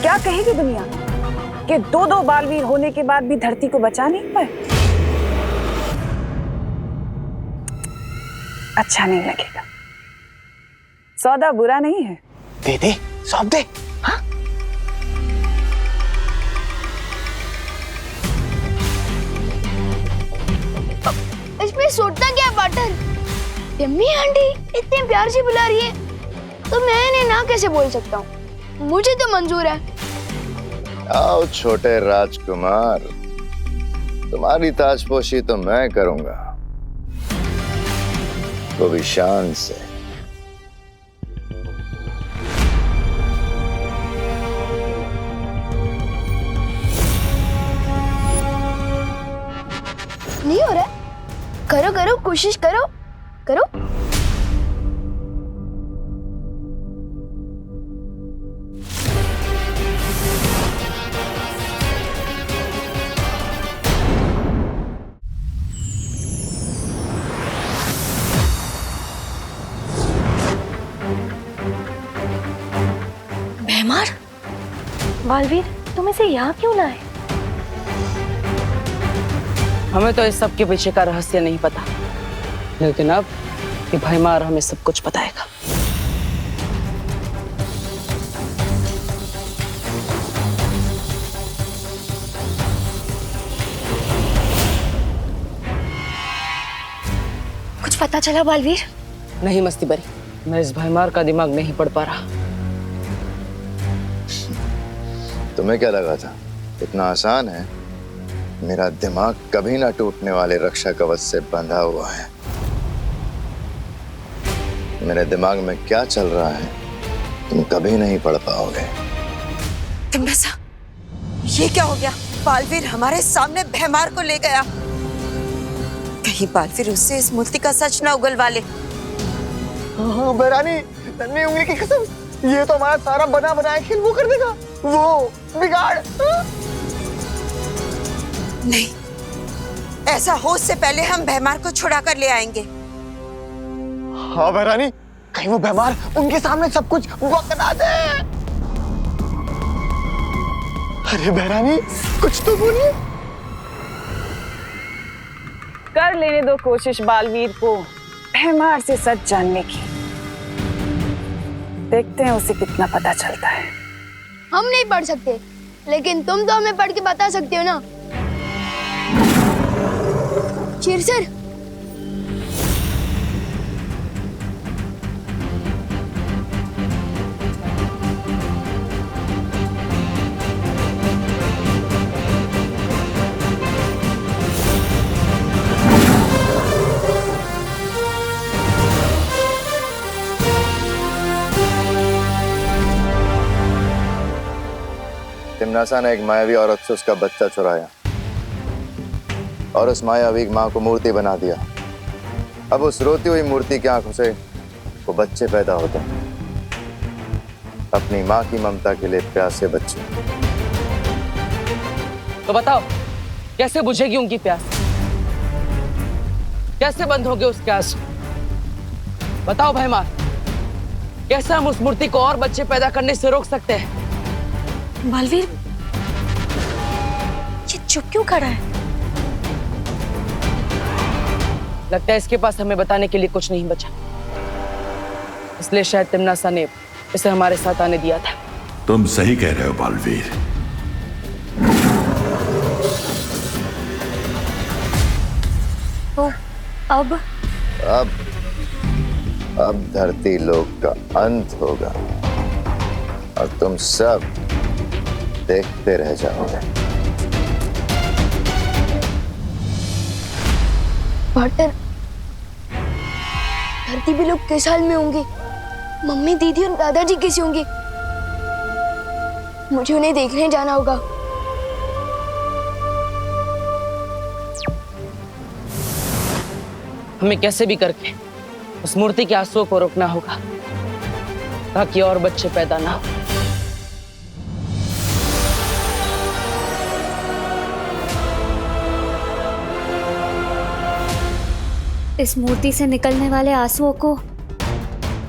क्या कहेगी दुनिया कि दो बालवीर होने के बाद भी धरती को बचा नहीं पाए? अच्छा नहीं लगेगा। सौदा बुरा नहीं है। दे सौंप दे। हाँ? इसमें सोचना क्या पार्टनर? यम्मी आंटी इतने प्यार से बुला रही है तो मैं इन्हें ना कैसे बोल सकता हूँ? मुझे तो मंजूर है। आओ छोटे राजकुमार, तुम्हारी ताजपोशी तो मैं करूंगा, वो भी शान से। नहीं हो रहा? करो करो, कोशिश करो करो। भैमार, बालवीर, तुम इसे यहाँ क्यों लाए? हमें तो इस सब के पीछे का रहस्य नहीं पता, लेकिन अब ये भैमार हमें सब कुछ बताएगा। कुछ पता चला बालवीर? नहीं मस्ती बरी, मैं इस भैमार का दिमाग नहीं पढ़ पा रहा। तुम्हें क्या लगा था इतना आसान है? मेरा दिमाग कभी ना टूटने वाले रक्षा कवच से बंधा हुआ है। मेरे दिमाग में क्या चल रहा है तुम कभी नहीं पढ़ पाओगे। तिमरसा, ये क्या हो गया? बालवीर हमारे सामने भैमार को ले गया। कहीं बालवीर उससे इस मूर्ति का सच ना उगलवा ले। बहरानी, नन्ही उंगली की कसम, ये तो हमारा सारा बना बनाया खेल वो कर देगा, वो बिगाड़। नहीं, ऐसा हो उससे पहले हम भैमार को छुड़ा कर ले आएंगे। हाँ बहरानी, कहीं वो भैमार उनके सामने सब कुछ बकना दे। अरे बहरानी, कुछ तो बोलिए। कर लेने दो कोशिश बालवीर को भैमार से सच जानने की। देखते हैं उसे कितना पता चलता है। हम नहीं पढ़ सकते, लेकिन तुम तो हमें पढ़ के बता सकते हो ना। चिरसर, तिमनासा ने एक मायावी औरत से उसका बच्चा चुराया और उस मायावी मां को मूर्ति बना दिया। अब उस रोती हुई मूर्ति की आंखों से वो बच्चे पैदा होते हैं, अपनी माँ की ममता के लिए प्यासे बच्चे। तो बताओ कैसे बुझेगी उनकी प्यास? कैसे बंद होंगे उसके आंसू? बताओ भैमार, कैसे हम उस मूर्ति को और बच्चे पैदा करने से रोक सकते हैं? बालवीर, ये चुप क्यों खड़ा है? लगता है इसके पास हमें बताने के लिए कुछ नहीं बचा, इसलिए शायद तिम्नासा ने इसे हमारे साथ आने दिया था। तुम सही कह रहे हो बालवीर। तो अब धरती लोक का अंत होगा और तुम सब देखते रह जाओगे। पार्टनर, धरती पे लोग किस हाल में होंगे? मम्मी, दीदी और दादाजी कैसे होंगे? मुझे उन्हें देखने जाना होगा। हमें कैसे भी करके उस मूर्ति के आंसुओं को रोकना होगा ताकि और बच्चे पैदा ना हो। इस मूर्ति से निकलने वाले आंसुओं को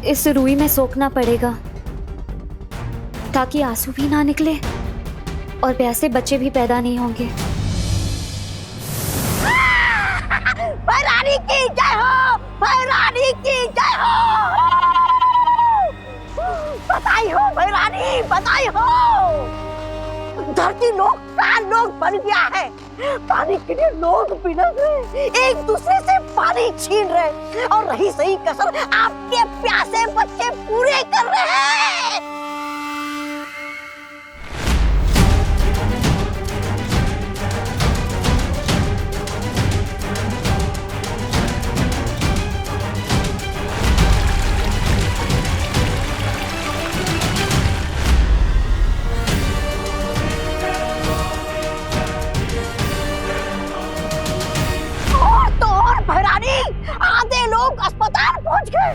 इस रुई में सोखना पड़ेगा ताकि आंसू भी ना निकले और प्यासे बच्चे भी पैदा नहीं होंगे। भैरानी की जय हो, भैरानी की जय हो। बधाई हो भैरानी, बधाई हो। धरती लोग का लोग बन गया है। पानी के लिए लोग बिलख रहे, एक दूसरे से पानी छीन रहे और रही सही कसर आपके प्यासे बच्चे पूरे कर रहे हैं। आधे लोग अस्पताल पहुंच गए।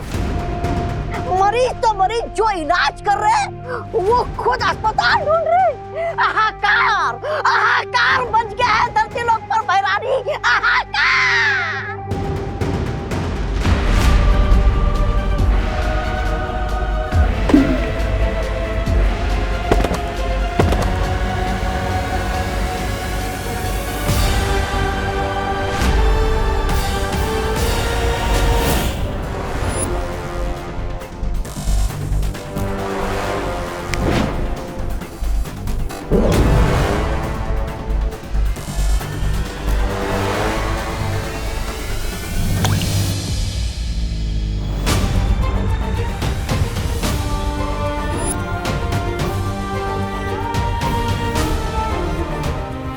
मरीज तो मरीज जो इलाज कर रहे हैं वो खुद अस्पताल ढूंढ रहे। हाहाकार, हाहाकार बच गया है धरती लोग पर भैरानी, हाहाकार।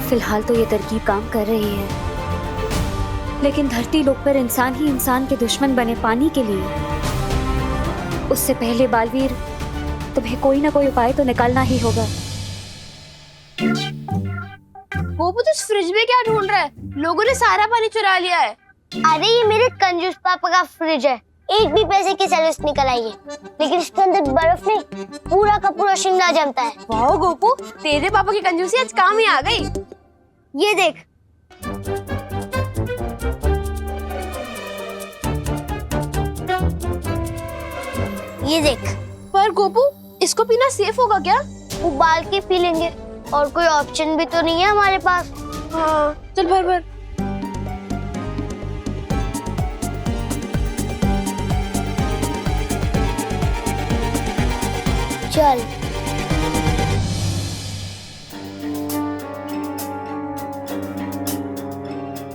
फिलहाल तो ये तरकीब काम कर रही है, लेकिन धरती लोक पर इंसान ही इंसान के दुश्मन बने पानी के लिए, उससे पहले बालवीर तुम्हें कोई ना कोई उपाय तो निकालना ही होगा। गोपू, तो इस फ्रिज में क्या ढूंढ रहा है? लोगों ने सारा पानी चुरा लिया है। अरे ये मेरे कंजूस पापा का फ्रिज है, एक भी पैसे की सर्विस निकल आई है, लेकिन इसके अंदर बर्फ नहीं, पूरा का पूरा शिमला जमता है। वाह गोपू, तेरे पापा की कंजूसी आज काम ही आ गई। ये देख, ये देख। पर गोपू, इसको पीना सेफ होगा क्या? उबाल के पी लेंगे, और कोई ऑप्शन भी तो नहीं है हमारे पास। हाँ, चल भर भर। चल।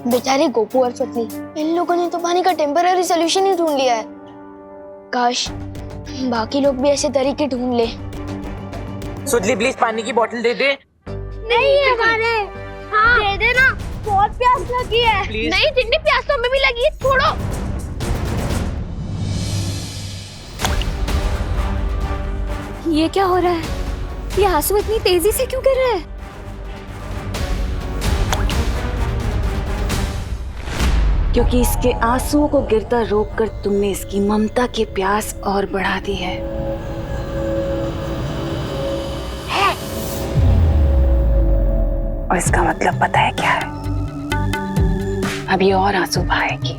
बेचारे गोपू और चटनी, इन लोगों ने तो पानी का टेम्पररी सोल्यूशन ही ढूंढ लिया है। काश बाकी लोग भी ऐसे तरीके ढूंढ ले। सुजली प्लीज पानी की बोतल दे दे। नहीं है हमारे। हाँ दे दे ना, बहुत प्यास लगी है। नहीं जितनी प्यास तो हमें भी लगी है, छोड़ो। ये क्या हो रहा है? ये आंसू इतनी तेजी से क्यों गिर रहे हैं? क्योंकि इसके आंसुओं को गिरता रोककर तुमने इसकी ममता की प्यास और बढ़ा दी है। और इसका मतलब पता है क्या है? अब ये और आंसू बहाएगी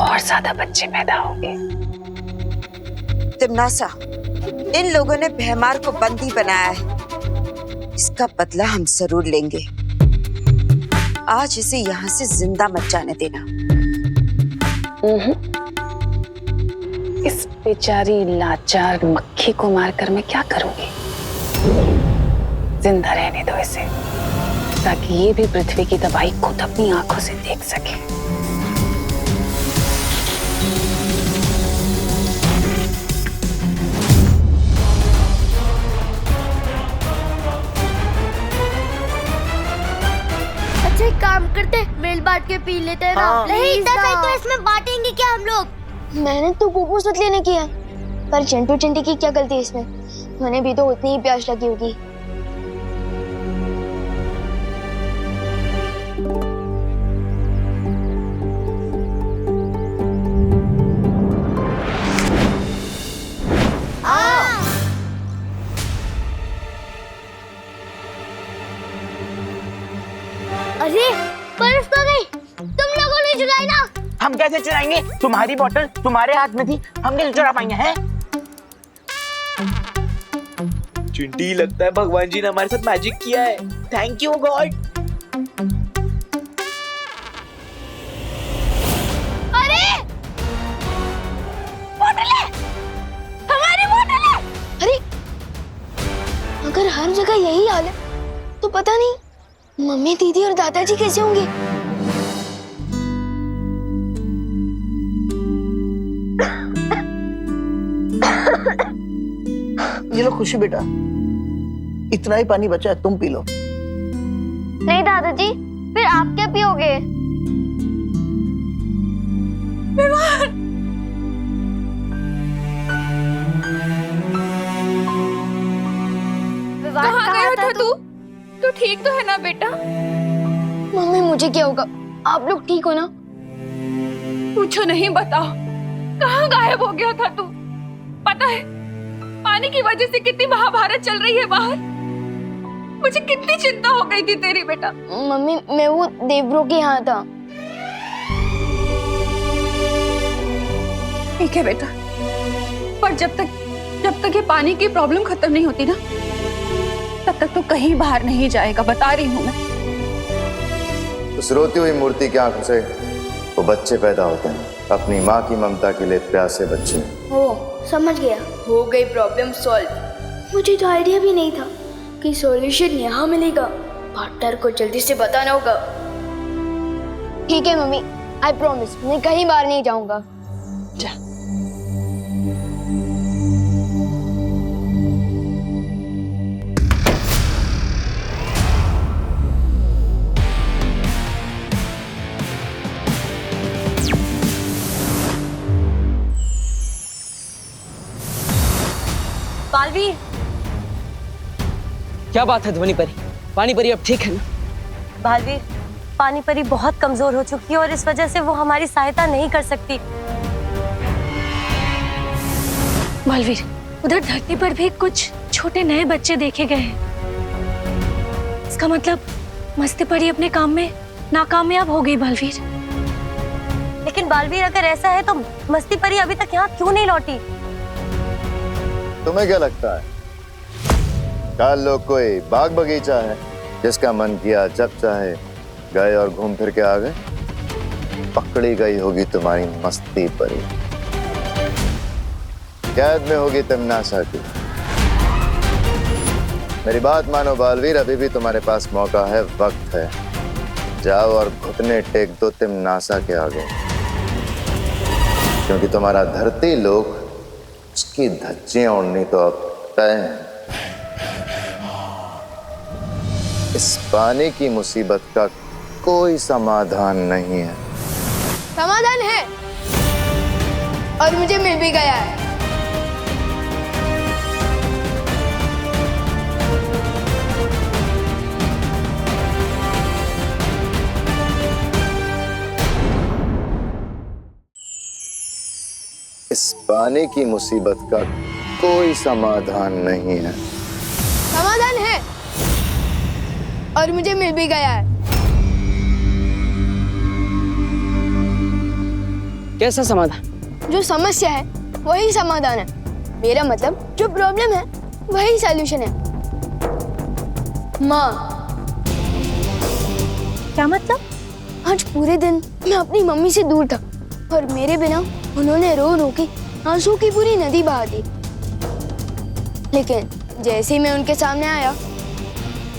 और ज्यादा बच्चे पैदा होंगे। तिमनासा, इन लोगों ने भैमार को बंदी बनाया है। इसका बदला हम जरूर लेंगे। आज इसे यहाँ से जिंदा मत जाने देना। इस बेचारी लाचार मक्खी को मारकर मैं क्या करूंगी? जिंदा रहने दो इसे, ताकि ये भी पृथ्वी की तबाही खुद अपनी आंखों से देख सके। अच्छा एक काम करते, मिल बांट के पी लेते हैं ना। नहीं तो इसमें बांटेंगे क्या हम लोग? मैंने तो गोपू सत लेने किया, पर चिंटू चिंटी की क्या गलती है इसमें? मैंने भी तो उतनी ही प्यास लगी होगी। अरे बर्फ तो गई, तुम लोगों ने चुराई ना। हम कैसे चुराएंगे? तुम्हारी बोतल तुम्हारे हाथ में थी, हम कैसे चुरा पाएंगे? हैं? चिंटी, लगता है भगवान जी ने हमारे साथ मैजिक किया है। Thank you God. अरे बोतल है, हमारी बोतल है। अरे अगर हर जगह यही हाल है तो पता नहीं मम्मी, दीदी और दादाजी कैसे होंगे? ये लो खुशी बेटा, इतना ही पानी बचा है, तुम पी लो। नहीं दादाजी, फिर आप क्या पियोगे? कहाँ गया था तू? तू ठीक तो है ना बेटा? मम्मी मुझे क्या होगा? आप लोग ठीक हो ना? पूछो नहीं, बताओ कहाँ गायब हो गया था तू? पता है पानी की वजह से कितनी महाभारत चल रही है बाहर। मुझे कितनी चिंता हो गई थी तेरी बेटा। मम्मी मैं वो देवरो के यहाँ था। ठीक है बेटा, पर जब तक ये पानी की प्रॉब्लम खत्म नहीं होती ना, तब तक तो कहीं बाहर नहीं जाएगा, बता रही हूँ मैं। उस रोती हुई मूर्ति की आंखों से वो बच्चे पैदा होते हैं, अपनी माँ की ममता के लिए प्यासे बच्चे। ओ समझ गया, हो गई प्रॉब्लम सॉल्व। मुझे तो आइडिया भी नहीं था कि सॉल्यूशन यहाँ मिलेगा। पार्टनर को जल्दी से बताना होगा। ठीक है मम्मी, आई प्रॉमिस मैं कहीं बाहर नहीं जाऊंगा। जा। बालवीर, क्या बात है ध्वनि परी? पानी परी अब ठीक है ना? बालवीर, पानी परी बहुत कमजोर हो चुकी है और इस वजह से वो हमारी सहायता नहीं कर सकती। बालवीर, उधर धरती पर भी कुछ छोटे नए बच्चे देखे गए हैं। इसका मतलब मस्ती परी अपने काम में नाकामयाब हो गई बालवीर। लेकिन बालवीर, अगर ऐसा है तो मस्ती परी अभी तक यहाँ क्यों नहीं लौटी? तुम्हें क्या लगता है काल लोग कोई बाग बगीचा है जिसका मन किया जब चाहे गए और घूम फिर के आ गए? पकड़ी गई होगी तुम्हारी मस्ती परी, कैद में होगी तिमनासा की। मेरी बात मानो बालवीर, अभी भी तुम्हारे पास मौका है, वक्त है। जाओ और घुटने टेक दो तिमनासा के आगे, क्योंकि तुम्हारा धरती लोग उसकी धज्जियां उड़नी तो अब तय है। इस पानी की मुसीबत का कोई समाधान नहीं है। समाधान है और मुझे मिल भी गया है। इस पानी की मुसीबत का कोई समाधान नहीं है। समाधान है और मुझे मिल भी गया है। कैसा समाधान? जो समस्या है वही समाधान है। मेरा मतलब जो प्रॉब्लम है वही सॉल्यूशन है। माँ। क्या मतलब? आज पूरे दिन मैं अपनी मम्मी से दूर था और मेरे बिना उन्होंने रो रो के आंसू की पूरी नदी बहा दी। लेकिन जैसे ही मैं उनके सामने आया,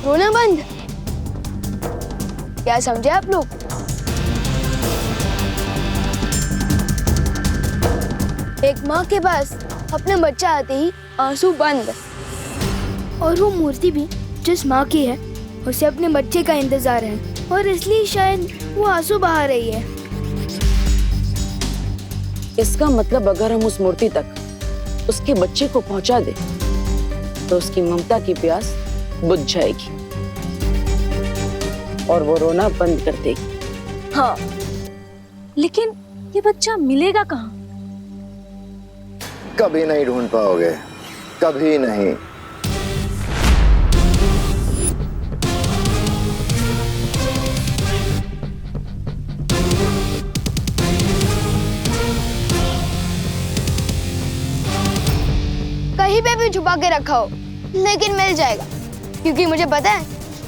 रोना बंद। क्या समझे आप लोग? एक माँ के पास अपना बच्चा आते ही आंसू बंद, और वो मूर्ति भी जिस माँ की है उसे अपने बच्चे का इंतजार है और इसलिए शायद वो आंसू बहा रही है। इसका मतलब अगर हम उस मूर्ति तक उसके बच्चे को पहुंचा दे तो उसकी ममता की प्यास बुझ जाएगी और वो रोना बंद कर देगी। हाँ, लेकिन ये बच्चा मिलेगा कहाँ? कभी नहीं ढूंढ पाओगे, कभी नहीं। कहीं पे भी छुपा के रखा हो, लेकिन मिल जाएगा, क्योंकि मुझे पता है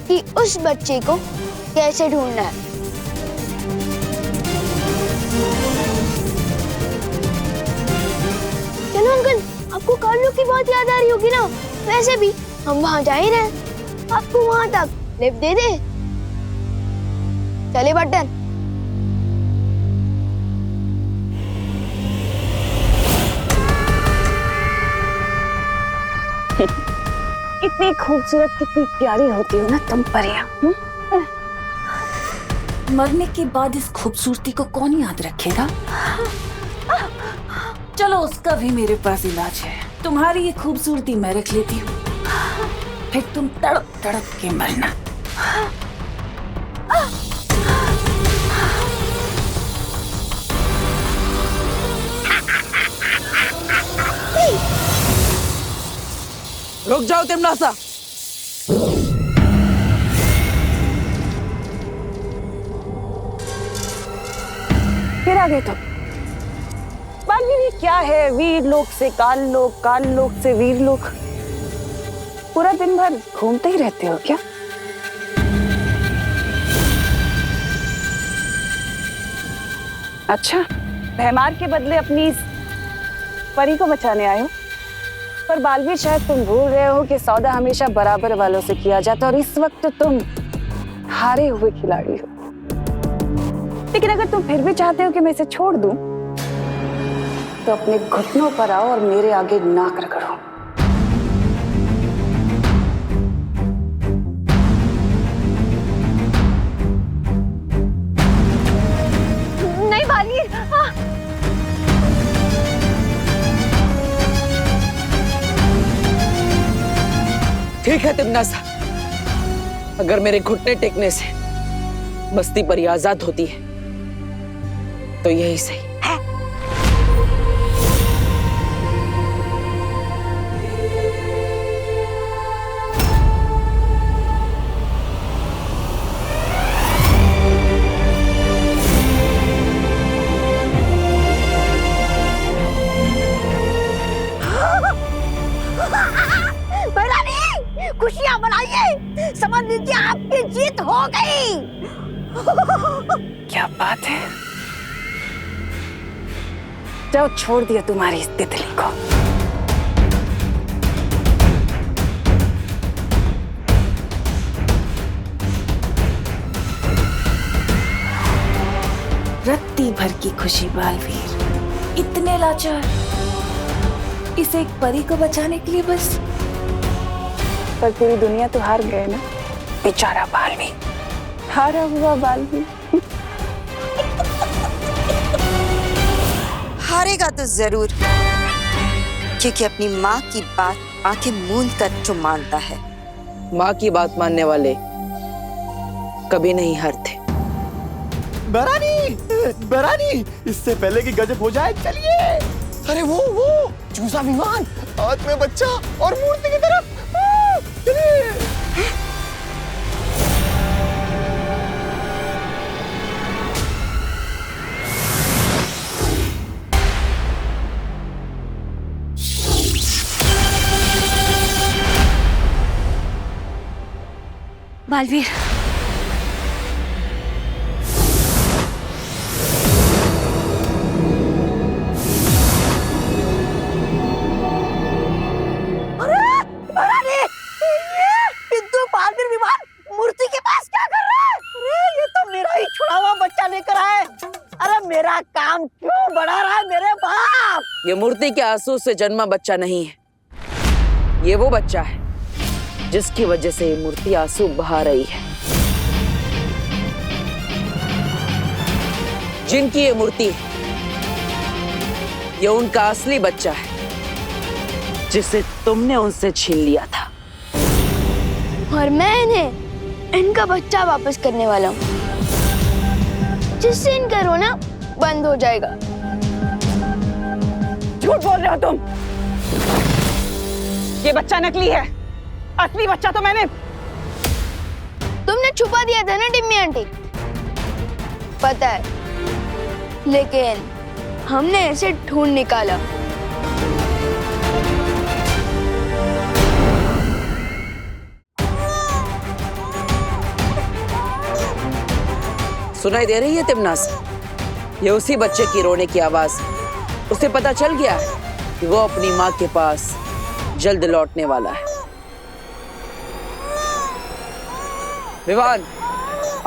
कि उस बच्चे को कैसे ढूंढना है। चलो अंकल, आपको कालू की बहुत याद आ रही होगी ना? वैसे भी हम वहाँ जा ही रहे हैं, आपको वहाँ तक लिफ्ट दे दे। चले बटन। कितनी खूबसूरत, कितनी प्यारी होती हो ना तुम परियां। मरने के बाद इस खूबसूरती को कौन याद रखेगा? चलो उसका भी मेरे पास इलाज है। तुम्हारी ये खूबसूरती मैं रख लेती हूँ, फिर तुम तड़प तड़प के मरना। रुक जाओ तिमनासा। फिर आ गए तुम। बालवीर, ये क्या है? वीर लोक से काल लोक, काल लोक से वीर लोक। पूरा दिन भर घूमते ही रहते हो क्या? अच्छा, भैमार के बदले अपनी इस परी को बचाने आए हो? पर बालवीर, शायद तुम भूल रहे हो कि सौदा हमेशा बराबर वालों से किया जाता है और इस वक्त तुम हारे हुए खिलाड़ी हो। लेकिन अगर तुम फिर भी चाहते हो कि मैं इसे छोड़ दूं, तो अपने घुटनों पर आओ और मेरे आगे नाक रगड़ो। नहीं बालवीर, ठीक है तिमनासा, अगर मेरे घुटने टेकने से मस्ती परी आजाद होती है तो यही सही है। खुशियां मनाइए, समझ लीजिए आपकी जीत हो गई। क्या बात है? जाओ, छोड़ दिया तुम्हारी इस तितली को। रत्ती भर की खुशी बालवीर, इतने लाचार, इस एक परी को बचाने के लिए बस। पर पूरी दुनिया तो हार गए ना, बेचारा बालवीर, हारा हुआ बालवीर। हारेगा तो जरूर, क्योंकि अपनी माँ की बात आंखें मूंद कर जो मानता है। माँ की बात मानने वाले कभी नहीं हारते। बरानी, बरानी, इससे पहले कि गजब हो जाए, चलिए अरे वो चूसा विमान, हाथ में बच्चा और मूर्ति की तरफ। चलिए। बालवीर, पिंटू बालवीर विमान मूर्ति के पास क्या कर रहा है? अरे ये तो मेरा ही छुड़ा हुआ बच्चा लेकर आए। अरे मेरा काम क्यों बढ़ा रहा है मेरे बाप? ये मूर्ति के आंसू से जन्मा बच्चा नहीं है, ये वो बच्चा है जिसकी वजह से ये मूर्ति आंसू बहा रही है। जिनकी ये मूर्ति है, ये उनका असली बच्चा है जिसे तुमने उनसे छीन लिया था। और मैं इन्हें इनका बच्चा वापस करने वाला हूँ, जिससे इनका रोना बंद हो जाएगा। झूठ बोल रहे हो तुम। ये बच्चा नकली है, असली बच्चा तो मैंने। तुमने छुपा दिया था ना डिम्मी आंटी, पता है, लेकिन हमने इसे ढूंढ निकाला। सुनाई दे रही है तिमनास? ये उसी बच्चे की रोने की आवाज। उसे पता चल गया है कि वो अपनी माँ के पास जल्द लौटने वाला है। विवान,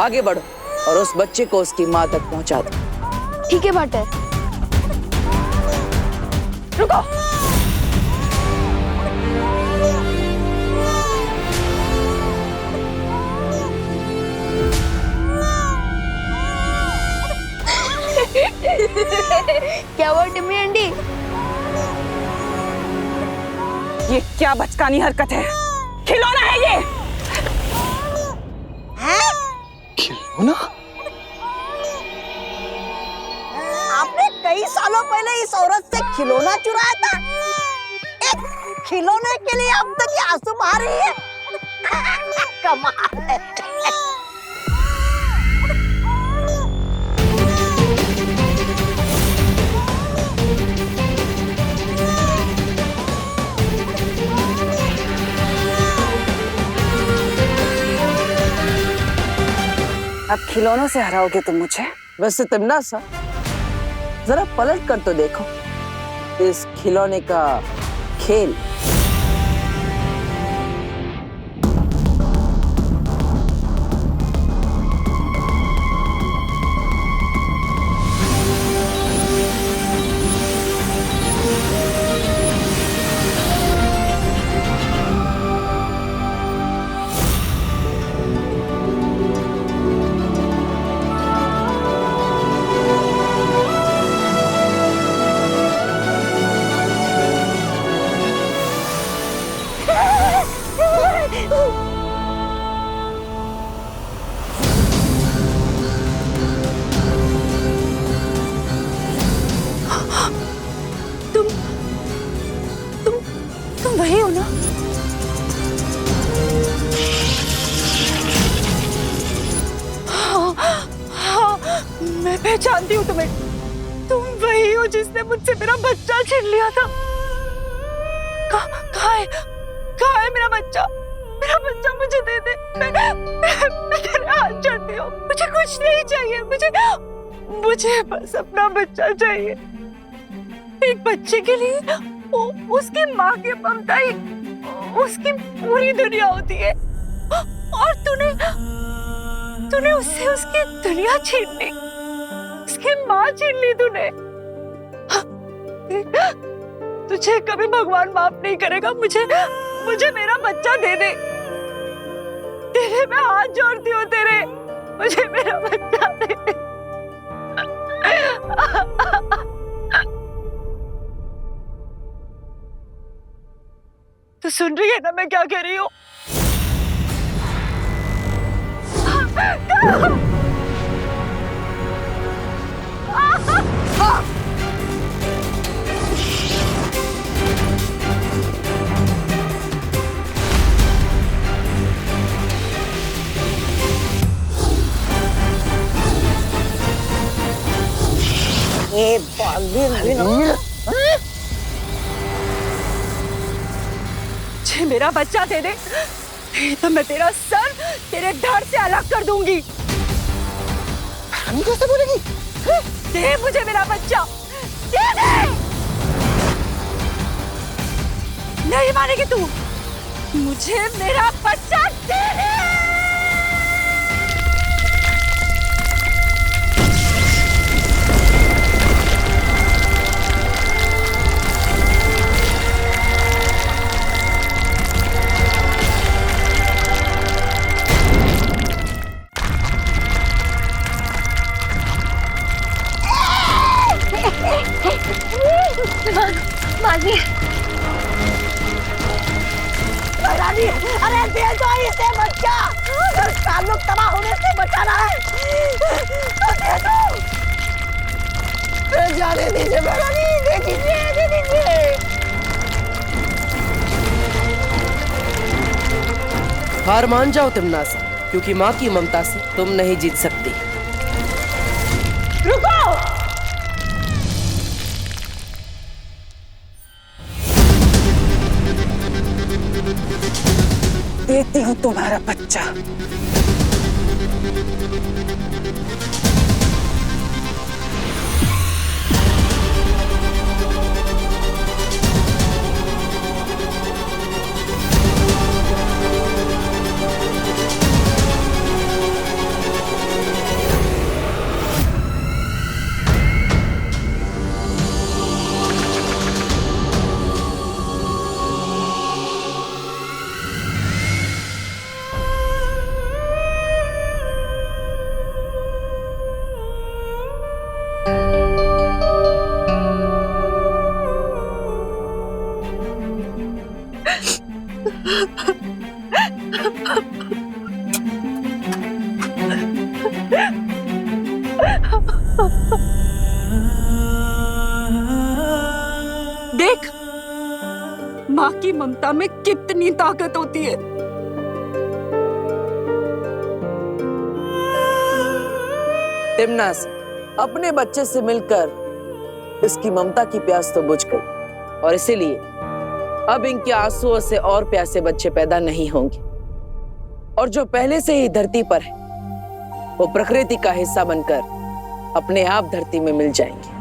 आगे बढ़ो और उस बच्चे को उसकी माँ तक पहुंचा दो। ठीक है बाटर। रुको। क्या हुआ डिम्मी आंटी? ये क्या बचकानी हरकत है? खिलौना है ये। खिलौना? आपने कई सालों पहले इस औरत से खिलौना चुराया था। एक खिलौने के लिए अब तक ये आंसू बहा रही है। कमाल है। अब खिलौनों से हराओगे तुम मुझे? वैसे तिमनासा, जरा पलट कर तो देखो इस खिलौने का खेल। तुम वही हो ना? हाँ, मैं पहचानती हूँ तुम्हें। तुम वही हो जिसने मुझसे मेरा बच्चा छीन लिया था। कहाँ है मेरा बच्चा? मेरा बच्चा मुझे दे दे। मैं तेरे हाथ जोड़ती हूँ। मुझे कुछ नहीं चाहिए। मुझे बस अपना बच्चा चाहिए। एक बच्चे के लिए उसकी माँ की ममता ही उसकी पूरी दुनिया होती है। और तूने उससे उसकी दुनिया छीन ली, उसकी माँ छीन ली तूने। तुझे कभी भगवान माफ नहीं करेगा। मुझे मेरा बच्चा दे दे। तेरे मैं हाथ जोड़ती हूँ तेरे। मुझे मेरा बच्चा दे दे। तो सुन रही है ना मैं क्या कह रही हूँ? ए बालवीर मुझे मेरा बच्चा दे दे, नहीं तो मैं तेरा सर तेरे धड़ से अलग कर दूंगी। कैसे बोलेगी? दे मुझे मेरा बच्चा, दे दे। नहीं मानेगी तू, मुझे मेरा बच्चा दे दे। रानी, अरे दे दो इसे बच्चा, अगर ताल्लुक तबाह होने से बचाना है तो दे दो। जाने दीजिए रानी, दे दीजिए, दे दीजिए। हार मान जाओ तिमनासा, क्योंकि माँ की ममता से तुम नहीं जीत सकती। रुको, देती हूँ तुम्हारा बच्चा। देख, माँ की ममता में कितनी ताकत होती है। तिमनास, अपने बच्चे से मिलकर इसकी ममता की प्यास तो बुझ गई, और इसीलिए अब इनके आंसुओं से और प्यासे बच्चे पैदा नहीं होंगे, और जो पहले से ही धरती पर है वो प्रकृति का हिस्सा बनकर अपने आप धरती में मिल जाएंगे।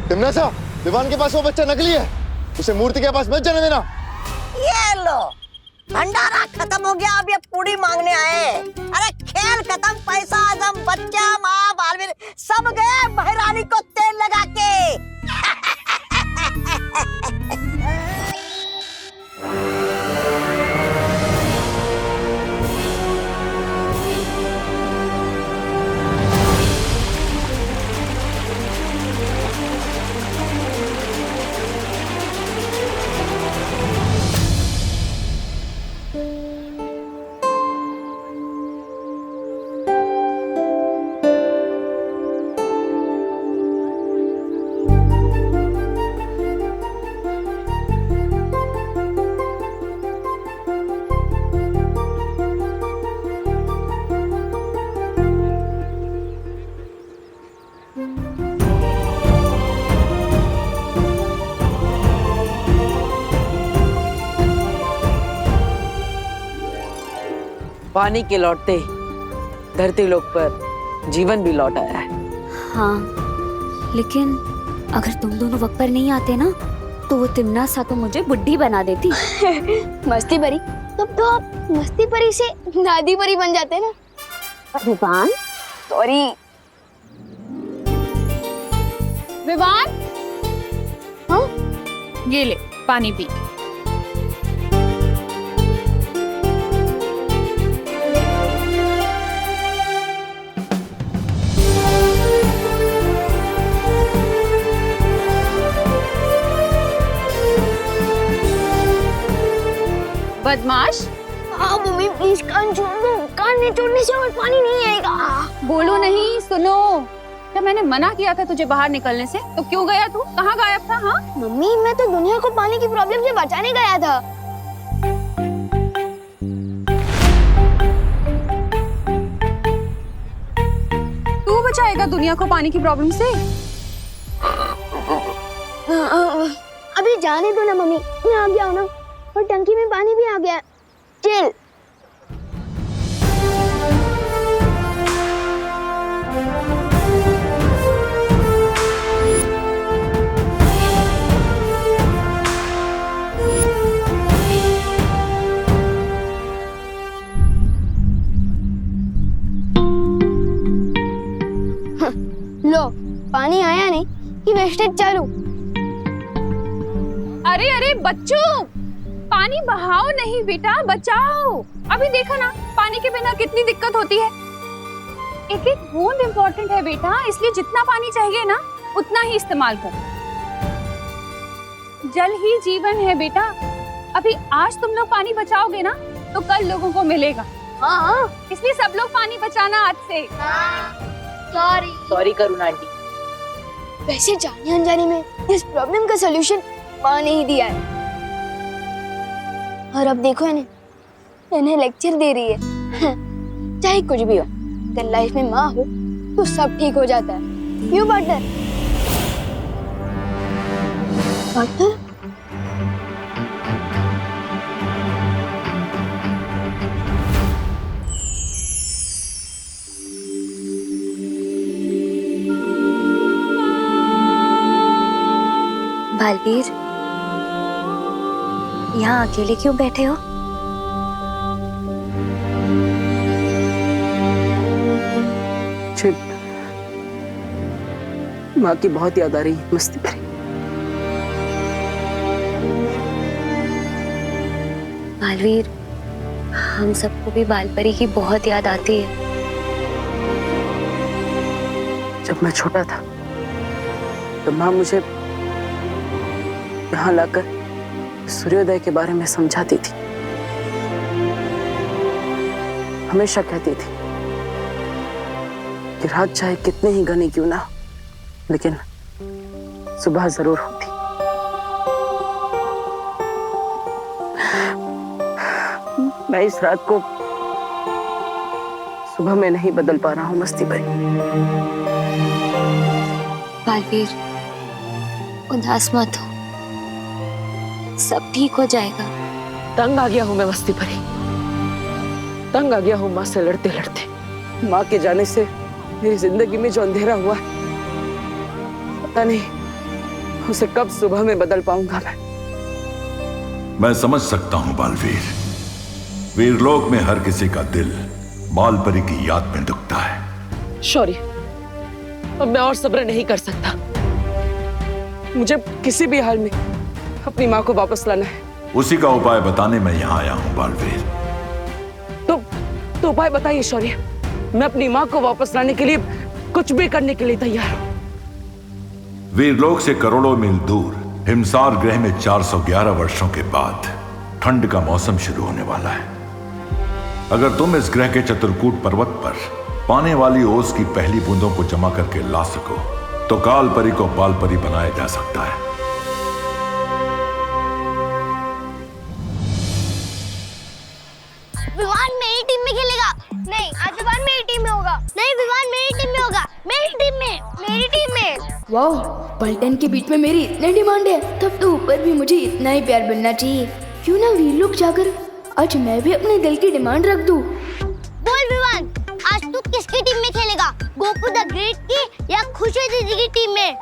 तिमनासा, विवान के पास वो बच्चा नकली है, उसे मूर्ति के पास मत जाने देना। ये लो, भंडारा खत्म हो गया, अब ये पूरी मांगने आए। अरे खेल खत्म, पैसा आदम, बच्चा, माँ, बालवीर सब गए महारानी को तेल लगा के। पानी के लौटते ही धरती लोक पर जीवन भी लौट आया है। हाँ, लेकिन अगर तुम दोनों वक्त पर नहीं आते ना तो वो तिमनासा तो मुझे बुड्ढी बना देती। मस्ती परी, तब तो आप मस्ती परी से दादी परी बन जाते ना। विवान, सॉरी। विवान, हाँ, ये ले पानी पी। बदमाश। हाँ मम्मी, प्लीज कान छोड़ दो, कान इन्हें तोड़ने से और पानी नहीं आएगा। बोलो नहीं, सुनो। जब मैंने मना किया था तुझे बाहर निकलने से, तो क्यों गया तू? कहाँ गायब था? हाँ मम्मी, मैं तो दुनिया को पानी की प्रॉब्लम से बचाने गया था। तू बचाएगा दुनिया को पानी की प्रॉब्लम से? अभी जाने दो ना मम्मी, मैं आ गया हूँ ना, और टंकी में पानी भी आ गया। चिल। लो, पानी आया नहीं कि वेस्टेज चालू। अरे अरे बच्चों, पानी बहाओ नहीं बेटा, बचाओ। अभी देखो ना, पानी के बिना कितनी दिक्कत होती है। एक एक बूंद इम्पोर्टेंट है बेटा, इसलिए जितना पानी चाहिए ना उतना ही इस्तेमाल करो। जल ही जीवन है बेटा। अभी आज तुम लोग पानी बचाओगे ना तो कल लोगों को मिलेगा। हाँ, इसलिए सब लोग पानी बचाना आज से। सॉरी करुणा आंटी। वैसे जाने अनजाने में इस प्रॉब्लम का सलूशन माँ ने ही दिया है, और अब देखो इन्हें लेक्चर दे रही है। चाहे कुछ भी हो, अगर लाइफ में माँ हो तो सब ठीक हो जाता है। क्यों पार्टनर? पार्टनर? बालवीर, यहाँ अकेले क्यों बैठे हो? माँ की बहुत याद आ रही है मस्ती परी। बालवीर, हम सबको भी बालपरी की बहुत याद आती है। जब मैं छोटा था तो माँ मुझे यहाँ लाकर सूर्योदय के बारे में समझाती थी। हमेशा कहती थी कि रात चाहे कितने ही घनी क्यों ना, लेकिन सुबह जरूर होती। मैं इस रात को सुबह में नहीं बदल पा रहा हूँ मस्ती परी। बालवीर, उदास मत हो, सब ठीक हो जाएगा। तंग आ गया हूँ मैं मस्ती परी, तंग आ गया हूँ माँ से लड़ते लड़ते। माँ के जाने से मेरी जिंदगी में जो अंधेरा हुआ है, पता नहीं उसे कब सुबह में बदल पाऊंगा मैं समझ सकता हूँ बालवीर। वीरलोक में हर किसी का दिल बालपरी की याद में दुखता है। शौर्य, अब मैं और सब्र नहीं कर सकता। मुझे किसी भी हाल में अपनी माँ को वापस लाना है। उसी का उपाय बताने मैं यहाँ आया हूँ बालवीर। तो उपाय बताइए शौर्य। मैं अपनी माँ को वापस लाने के लिए कुछ भी करने के लिए तैयार हूँ। वीरलोक से करोड़ों मील दूर हिमसार ग्रह में 411 वर्षों के बाद ठंड का मौसम शुरू होने वाला है। अगर तुम इस ग्रह के चित्रकूट पर्वत पर पाने वाली ओस की पहली बूंदों को जमा करके ला सको तो काल परी को बाल परी बनाया जा सकता है। विवान मेरी टीम में खेलेगा। नहीं, आज विवान मेरी टीम में होगा। नहीं, विवान मेरी टीम में होगा। मेरी टीम में, मेरी टीम में। वाह, पलटन के बीच में मेरी इतनी डिमांड है, तब तो ऊपर भी मुझे इतना ही प्यार मिलना चाहिए। क्यों ना वीरलोक जाकर आज मैं भी अपने दिल की डिमांड रख दूं। बोल विवान, आज तू किसकी टीम में खेलेगा? गोपू द ग्रेट की या खुशी दीदी की टीम में?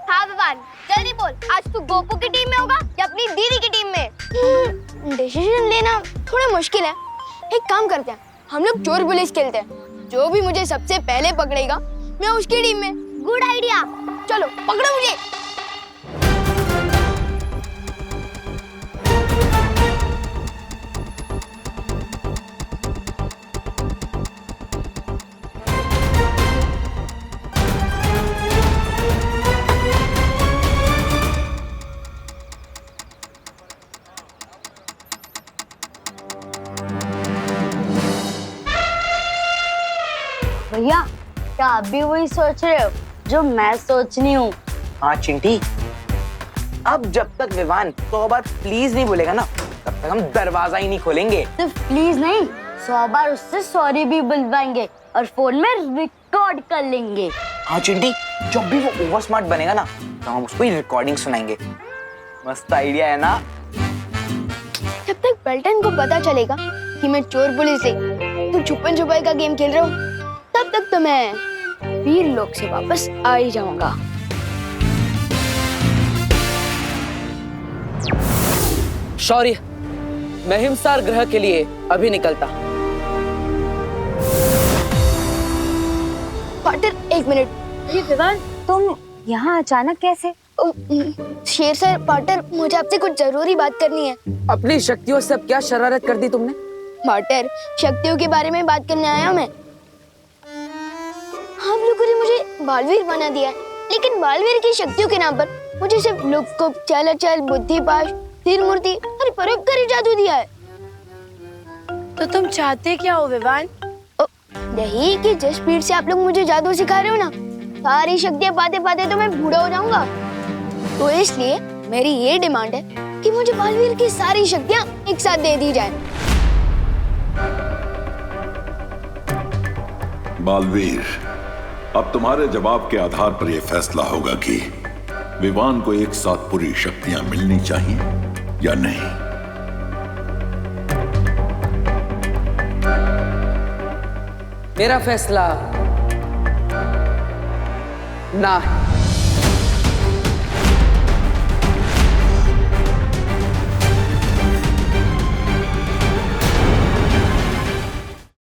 हाँ विवान, जल्दी बोल, आज तू गोपू की टीम में होगा या अपनी दीदी की टीम में? डिसीजन लेना थोड़ा मुश्किल है। एक काम करते हैं, हम लोग चोर पुलिस खेलते हैं। जो भी मुझे सबसे पहले पकड़ेगा मैं उसकी टीम में। गुड आइडिया, चलो पकड़ो मुझे। भैया क्या आप भी वही सोच रहे हो जो मैं सोचनी हूँ? हाँ चिंटी, अब जब तक विवान 100 बार प्लीज नहीं बोलेगा ना, तब तक हम दरवाजा ही नहीं खोलेंगे। सिर्फ प्लीज नहीं, 100 बार उससे सॉरी भी बुलवाएंगे और फोन में रिकॉर्ड कर लेंगे। हाँ चिंटी, जब भी वो ओवर स्मार्ट बनेगा ना, तो हम उसको रिकॉर्डिंग सुनाएंगे। मस्त आइडिया है ना? जब तक बेल्टन को पता चलेगा कि मैं चोर पुलिस से तो छुपन छुपाई का गेम खेल रहा हूँ, तब तक तो मैं वीर लोक से वापस आ ही जाऊंगा। शौर्य, मैं हिमसार ग्रह के लिए अभी निकलता। पार्टनर एक मिनट। ये विवान, तुम यहाँ अचानक कैसे? शेर सर, पार्टनर मुझे आपसे कुछ जरूरी बात करनी है। अपनी शक्तियों से अब क्या शरारत कर दी तुमने? पार्टनर, शक्तियों के बारे में बात करने आया मैं। आप लोगों ने मुझे बालवीर बना दिया है, लेकिन बालवीर की शक्तियों के नाम पर मुझे सिर्फ लुक-कुप, चल-चल, बुद्धिपाश, तीर मूर्ति और परोपकारी जादू दिया है। तो तुम चाहते क्या हो विवान? यही कि जिस स्पीड से आप लोग मुझे जादू सिखा रहे हो ना, सारी शक्तियाँ पाते पाते तो मैं बूढ़ा हो जाऊंगा। तो इसलिए मेरी ये डिमांड है कि मुझे बालवीर की सारी शक्तियाँ एक साथ दे दी जाए। बालवीर, अब तुम्हारे जवाब के आधार पर यह फैसला होगा कि विवान को एक साथ पूरी शक्तियां मिलनी चाहिए या नहीं। मेरा फैसला ना है।